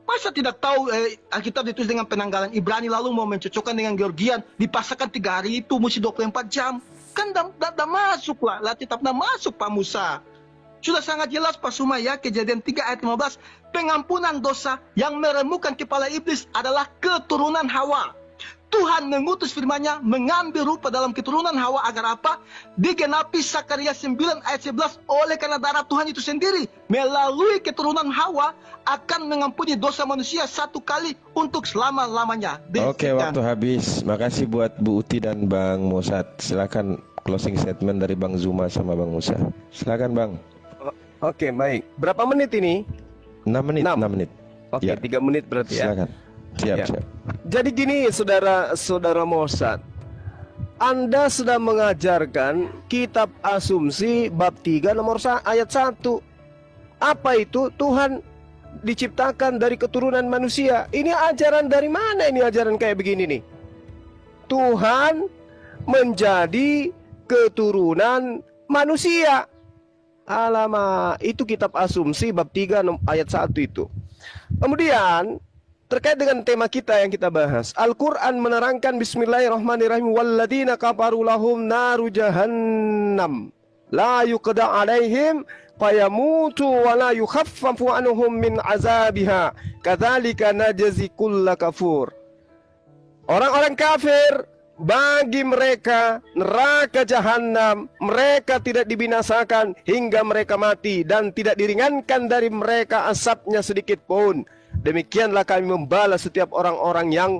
Masa tidak tahu Alkitab ditulis dengan penanggalan Ibrani lalu mau mencocokkan dengan Georgian. Dipasangkan 3 hari itu mesti 24 jam. Kan dah masuk lah. Alkitab dah masuk Pak Musa. Sudah sangat jelas Pak Sumaya, Kejadian 3 ayat 15. Pengampunan dosa yang meremukkan kepala iblis adalah keturunan Hawa. Tuhan mengutus firman-Nya mengambil rupa dalam keturunan Hawa agar apa? Digenapi Sakaria 9 ayat 11, oleh karena darah Tuhan itu sendiri melalui keturunan Hawa akan mengampuni dosa manusia satu kali untuk selama-lamanya. Oke, waktu habis. Makasih buat Bu Uti dan Bang Musad. Silakan closing statement dari Bang Zuma sama Bang Musa. Silakan Bang. Oke, baik. Berapa menit ini? 6 menit. 6 menit. Oke, ya. 3 menit berarti ya. Silakan. Siap, ya. siap. Jadi gini, saudara Mosad, Anda sedang mengajarkan kitab Asumsi bab 3 nomor ayat 1. Apa itu? Tuhan diciptakan dari keturunan manusia. Ini ajaran dari mana ini ajaran kayak begini nih? Tuhan menjadi keturunan manusia. Alamak, itu kitab Asumsi bab 3 ayat 1 itu. Kemudian terkait dengan tema kita yang kita bahas, Al-Quran menerangkan Bismillahirrahmanirrahim, Walladzina kafaru lahum naru jahannam la yuqda alaihim fayamutu wa la yukhaffafu anhum min azabiha kadzalika najzi kulla kafur. Orang-orang kafir, bagi mereka neraka jahanam, mereka tidak dibinasakan hingga mereka mati dan tidak diringankan dari mereka asapnya sedikit pun. Demikianlah kami membalas setiap orang-orang yang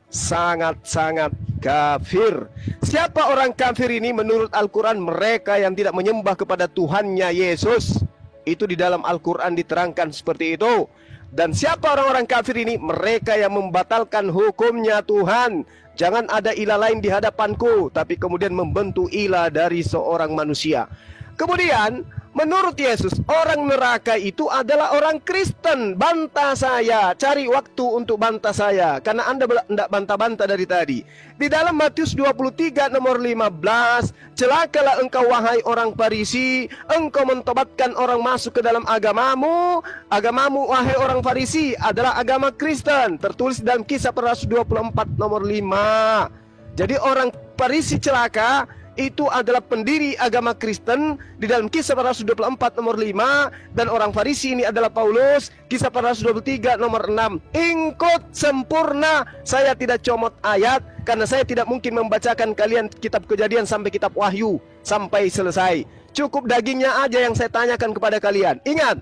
sangat-sangat kafir. Siapa orang kafir ini menurut Al-Quran? Mereka yang tidak menyembah kepada Tuhannya Yesus. Itu di dalam Al-Quran diterangkan seperti itu. Dan siapa orang-orang kafir ini? Mereka yang membatalkan hukumnya Tuhan. Jangan ada ilah lain di hadapanku, tapi kemudian membentuk ilah dari seorang manusia. Kemudian menurut Yesus, orang neraka itu adalah orang Kristen. Bantah saya, cari waktu untuk bantah saya, karena Anda tidak bantah-bantah dari tadi. Di dalam Matius 23 nomor 15, celakalah engkau wahai orang Farisi, engkau mentobatkan orang masuk ke dalam agamamu. Agamamu wahai orang Farisi adalah agama Kristen. Tertulis dalam Kisah Para Rasul 24 nomor 5. Jadi orang Farisi celaka itu adalah pendiri agama Kristen di dalam Kisah Para Rasul 24 nomor 5. Dan orang Farisi ini adalah Paulus. Kisah Para Rasul 23 nomor 6. Ingkut sempurna. Saya tidak comot ayat, karena saya tidak mungkin membacakan kalian kitab Kejadian sampai kitab Wahyu sampai selesai. Cukup dagingnya aja yang saya tanyakan kepada kalian. Ingat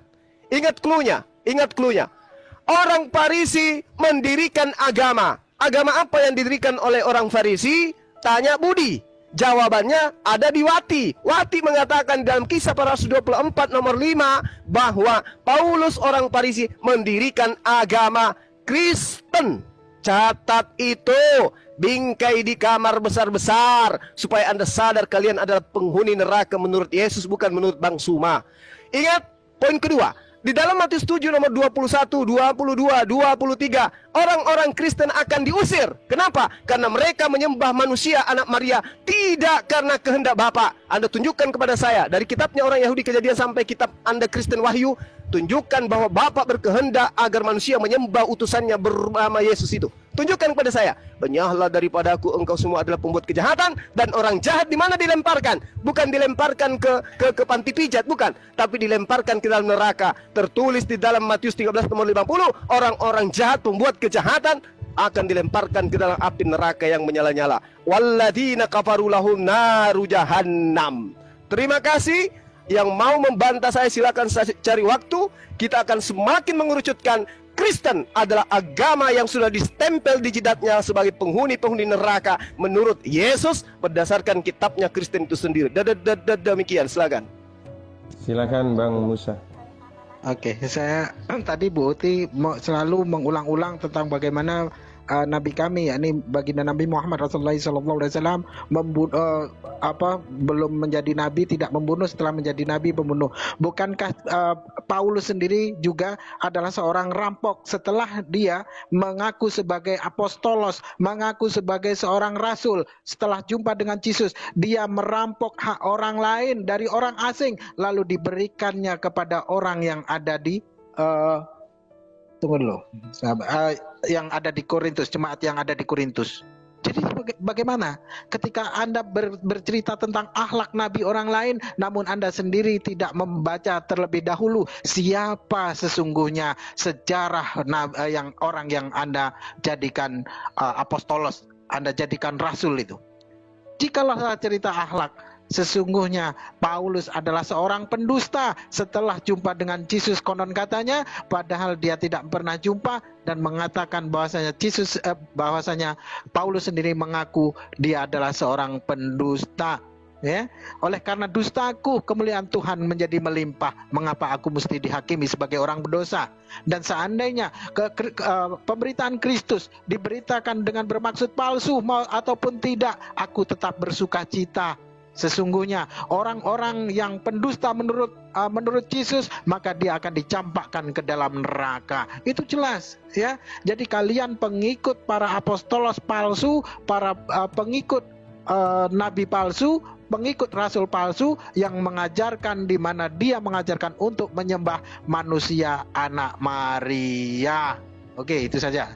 cluenya. Ingat cluenya. Orang Farisi mendirikan agama. Agama apa yang didirikan oleh orang Farisi? Tanya Budi. Jawabannya ada di Wati. Wati mengatakan dalam Kisah Para Rasul 24 nomor 5 bahwa Paulus orang Farisi mendirikan agama Kristen. Catat itu, bingkai di kamar besar-besar, supaya Anda sadar kalian adalah penghuni neraka menurut Yesus, bukan menurut Bang Suma. Ingat poin kedua. Di dalam Matius 7 nomor 21, 22, 23, orang-orang Kristen akan diusir. Kenapa? Karena mereka menyembah manusia anak Maria, tidak karena kehendak Bapa. Anda tunjukkan kepada saya dari kitabnya orang Yahudi Kejadian sampai kitab Anda Kristen Wahyu, tunjukkan bahwa Bapa berkehendak agar manusia menyembah utusannya bernama Yesus itu. Tunjukkan kepada saya. Benyahlah daripadaku, engkau semua adalah pembuat kejahatan. Dan orang jahat di mana dilemparkan? Bukan dilemparkan ke panti pijat, bukan, tapi dilemparkan ke dalam neraka. Tertulis di dalam Matius 13 nomor 50, orang-orang jahat pembuat kejahatan akan dilemparkan ke dalam api neraka yang menyala-nyala. Walladzina kafaru lahum naru jahannam. Terima kasih. Yang mau membantah saya silakan cari waktu. Kita akan semakin mengerucutkan Kristen adalah agama yang sudah distempel di jidatnya sebagai penghuni-penghuni neraka menurut Yesus berdasarkan kitabnya Kristen itu sendiri. Demikian, silakan. Silakan Bang Musa. Oke, saya tadi Bu Uti selalu mengulang-ulang tentang bagaimana Nabi kami, yakni baginda Nabi Muhammad Rasulullah SAW belum menjadi Nabi, tidak membunuh, setelah menjadi Nabi membunuh. Bukankah Paulus sendiri juga adalah seorang rampok setelah dia mengaku sebagai apostolos, mengaku sebagai seorang rasul, setelah jumpa dengan Yesus, dia merampok hak orang lain dari orang asing, lalu diberikannya kepada orang yang ada di tunggu dulu. Yang ada di Korintus, jemaat yang ada di Korintus. Jadi bagaimana ketika Anda bercerita tentang akhlak Nabi orang lain, namun Anda sendiri tidak membaca terlebih dahulu siapa sesungguhnya sejarah yang orang yang Anda jadikan apostolos, Anda jadikan rasul itu. Jikalau cerita akhlak, sesungguhnya Paulus adalah seorang pendusta setelah jumpa dengan Yesus konon katanya, padahal dia tidak pernah jumpa, dan mengatakan bahwasanya Paulus sendiri mengaku dia adalah seorang pendusta. Ya, oleh karena dustaku kemuliaan Tuhan menjadi melimpah. Mengapa aku mesti dihakimi sebagai orang berdosa? Dan seandainya pemberitaan Kristus diberitakan dengan bermaksud palsu ataupun tidak, aku tetap bersuka cita. Sesungguhnya orang-orang yang pendusta menurut Yesus, maka dia akan dicampakkan ke dalam neraka. Itu jelas, ya. Jadi kalian pengikut para apostolos palsu, para pengikut nabi palsu, pengikut rasul palsu yang mengajarkan, di mana dia mengajarkan untuk menyembah manusia anak Maria. Oke, itu saja.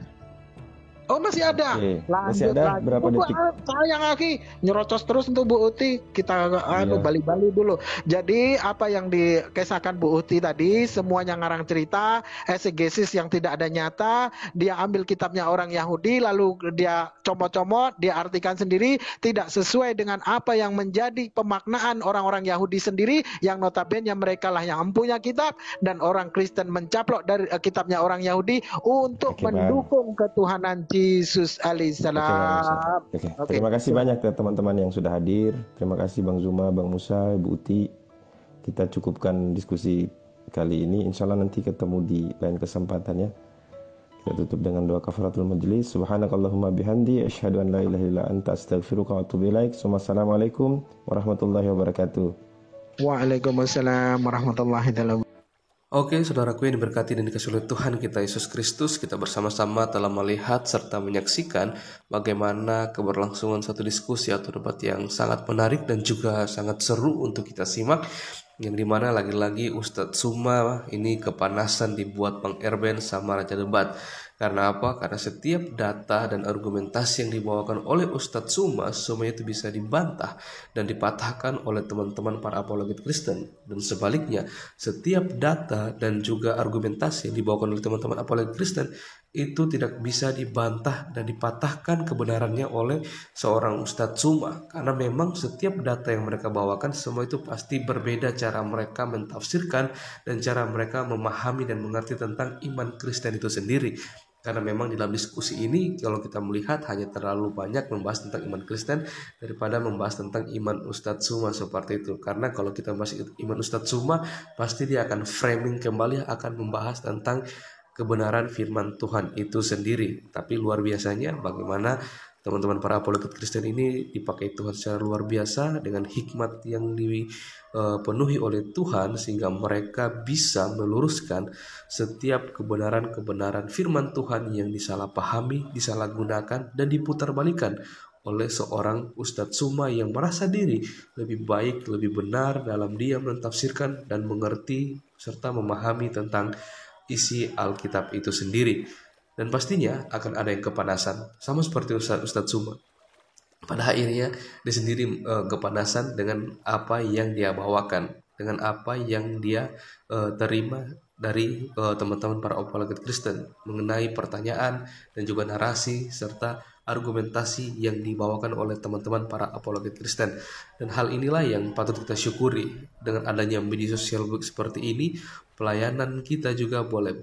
Oh, masih ada. Oke, Lanjut masih ada lagi. berapa detik? Sayang lagi, nyerocos terus untuk Bu Uti. Kita bali-bali dulu. Jadi apa yang dikisahkan Bu Uti tadi, semuanya ngarang cerita, exegesis yang tidak ada nyata. Dia ambil kitabnya orang Yahudi, lalu dia comot-comot, dia artikan sendiri, tidak sesuai dengan apa yang menjadi pemaknaan orang-orang Yahudi sendiri, yang notabene mereka lah yang mempunyai kitab, dan orang Kristen mencaplok dari kitabnya orang Yahudi untuk mendukung ketuhanan Yesus alaihissalam. Oke. Terima kasih banyak ya teman-teman yang sudah hadir. Terima kasih Bang Zuma, Bang Musa, Ibu Uti. Kita cukupkan diskusi kali ini. Insya Allah nanti ketemu di lain kesempatan ya. Kita tutup dengan doa kafaratul majlis. Subhanakallahumma bihamdi asyhadu an la ilaha illa anta astaghfiruka wa atubu ilaik. Assalamualaikum warahmatullahi wabarakatuh. Waalaikumsalam warahmatullahi wabarakatuh. Oke, saudaraku yang diberkati dan dikasihi oleh Tuhan kita Yesus Kristus, kita bersama-sama telah melihat serta menyaksikan bagaimana keberlangsungan satu diskusi atau debat yang sangat menarik dan juga sangat seru untuk kita simak, yang dimana lagi-lagi Ustadz Suma ini kepanasan dibuat Bang Erben sama Raja Debat. Karena apa? Karena setiap data dan argumentasi yang dibawakan oleh Ustadz Suma, semuanya itu bisa dibantah dan dipatahkan oleh teman-teman para apologet Kristen. Dan sebaliknya, setiap data dan juga argumentasi yang dibawakan oleh teman-teman apologet Kristen itu tidak bisa dibantah dan dipatahkan kebenarannya oleh seorang Ustadz Suma. Karena memang setiap data yang mereka bawakan, semua itu pasti berbeda cara mereka mentafsirkan dan cara mereka memahami dan mengerti tentang iman Kristen itu sendiri. Karena memang dalam diskusi ini kalau kita melihat hanya terlalu banyak membahas tentang iman Kristen daripada membahas tentang iman Ustadz Suma seperti itu. Karena kalau kita membahas iman Ustadz Suma, pasti dia akan framing kembali, akan membahas tentang kebenaran firman Tuhan itu sendiri. Tapi luar biasanya bagaimana teman-teman para apologet Kristen ini dipakai Tuhan secara luar biasa dengan hikmat yang dipenuhi oleh Tuhan, sehingga mereka bisa meluruskan setiap kebenaran-kebenaran firman Tuhan yang disalahpahami, disalahgunakan, dan diputarbalikan oleh seorang Ustadz Suma yang merasa diri lebih baik, lebih benar dalam dia mentafsirkan dan mengerti serta memahami tentang isi Alkitab itu sendiri. Dan pastinya akan ada yang kepanasan, sama seperti Ustadz Suma. Pada akhirnya dia sendiri kepanasan dengan apa yang dia bawakan, dengan apa yang dia terima dari teman-teman para apologet Kristen mengenai pertanyaan dan juga narasi serta argumentasi yang dibawakan oleh teman-teman para apologet Kristen. Dan hal inilah yang patut kita syukuri. Dengan adanya media sosial seperti ini, pelayanan kita juga boleh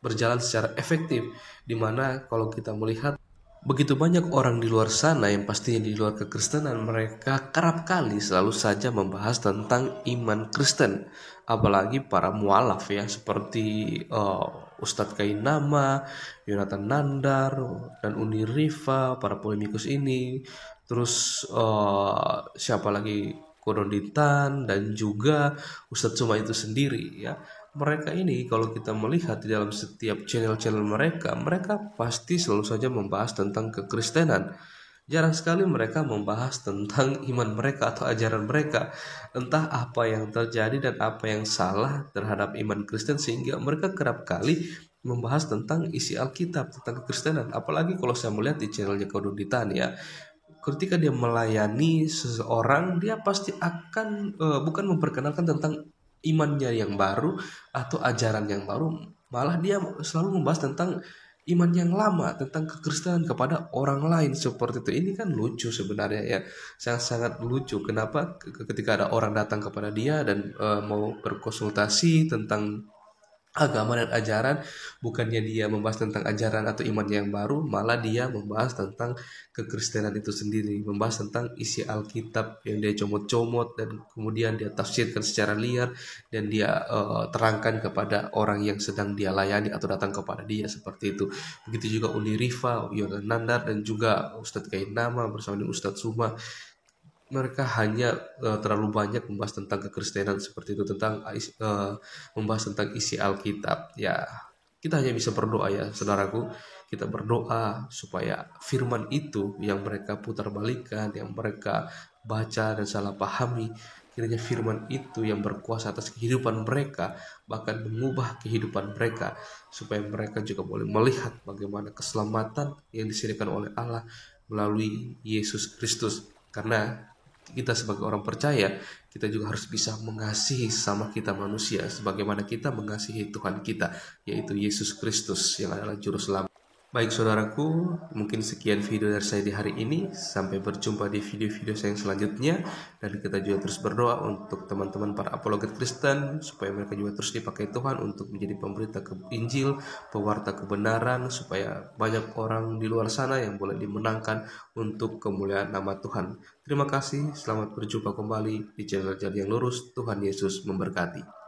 berjalan secara efektif, dimana kalau kita melihat begitu banyak orang di luar sana yang pastinya di luar kekristenan, mereka kerap kali selalu saja membahas tentang iman Kristen, apalagi para mualaf ya, seperti Ustadz Kainama, Yonatan Nandar, dan Uni Rifa, para polemikus ini, terus siapa lagi, Kodonditan, dan juga Ustadz Suma itu sendiri ya. Mereka ini kalau kita melihat di dalam setiap channel-channel mereka pasti selalu saja membahas tentang kekristenan. Jarang sekali mereka membahas tentang iman mereka atau ajaran mereka. Entah apa yang terjadi dan apa yang salah terhadap iman Kristen, sehingga mereka kerap kali membahas tentang isi Alkitab, tentang kekristenan. Apalagi kalau saya melihat di channelnya Kodonditan ya, ketika dia melayani seseorang, dia pasti akan bukan memperkenalkan tentang imannya yang baru atau ajaran yang baru, malah dia selalu membahas tentang iman yang lama, tentang kekristenan kepada orang lain seperti itu. Ini kan lucu sebenarnya ya, sangat-sangat lucu. Kenapa ketika ada orang datang kepada dia dan mau berkonsultasi tentang agama dan ajaran, bukannya dia membahas tentang ajaran atau iman yang baru, malah dia membahas tentang kekristenan itu sendiri, membahas tentang isi Alkitab yang dia comot-comot dan kemudian dia tafsirkan secara liar dan dia terangkan kepada orang yang sedang dia layani atau datang kepada dia, seperti itu. Begitu juga Uni Rifa, Yonatan Nandar, dan juga Ustadz Kainama bersama dengan Ustadz Suma. Mereka hanya terlalu banyak membahas tentang kekristenan seperti itu, tentang membahas tentang isi Alkitab. Ya, kita hanya bisa berdoa ya saudaraku. Kita berdoa supaya firman itu yang mereka putar balikan, yang mereka baca dan salah pahami, kiranya firman itu yang berkuasa atas kehidupan mereka, bahkan mengubah kehidupan mereka, supaya mereka juga boleh melihat bagaimana keselamatan yang disediakan oleh Allah melalui Yesus Kristus. Karena kita sebagai orang percaya, kita juga harus bisa mengasihi sama kita manusia sebagaimana kita mengasihi Tuhan kita, yaitu Yesus Kristus yang adalah juru selamat. Baik saudaraku, mungkin sekian video dari saya di hari ini. Sampai berjumpa di video-video saya yang selanjutnya. Dan kita juga terus berdoa untuk teman-teman para apologet Kristen, supaya mereka juga terus dipakai Tuhan untuk menjadi pemberita Injil, pewarta kebenaran, supaya banyak orang di luar sana yang boleh dimenangkan untuk kemuliaan nama Tuhan. Terima kasih, selamat berjumpa kembali di channel Jalan yang Lurus. Tuhan Yesus memberkati.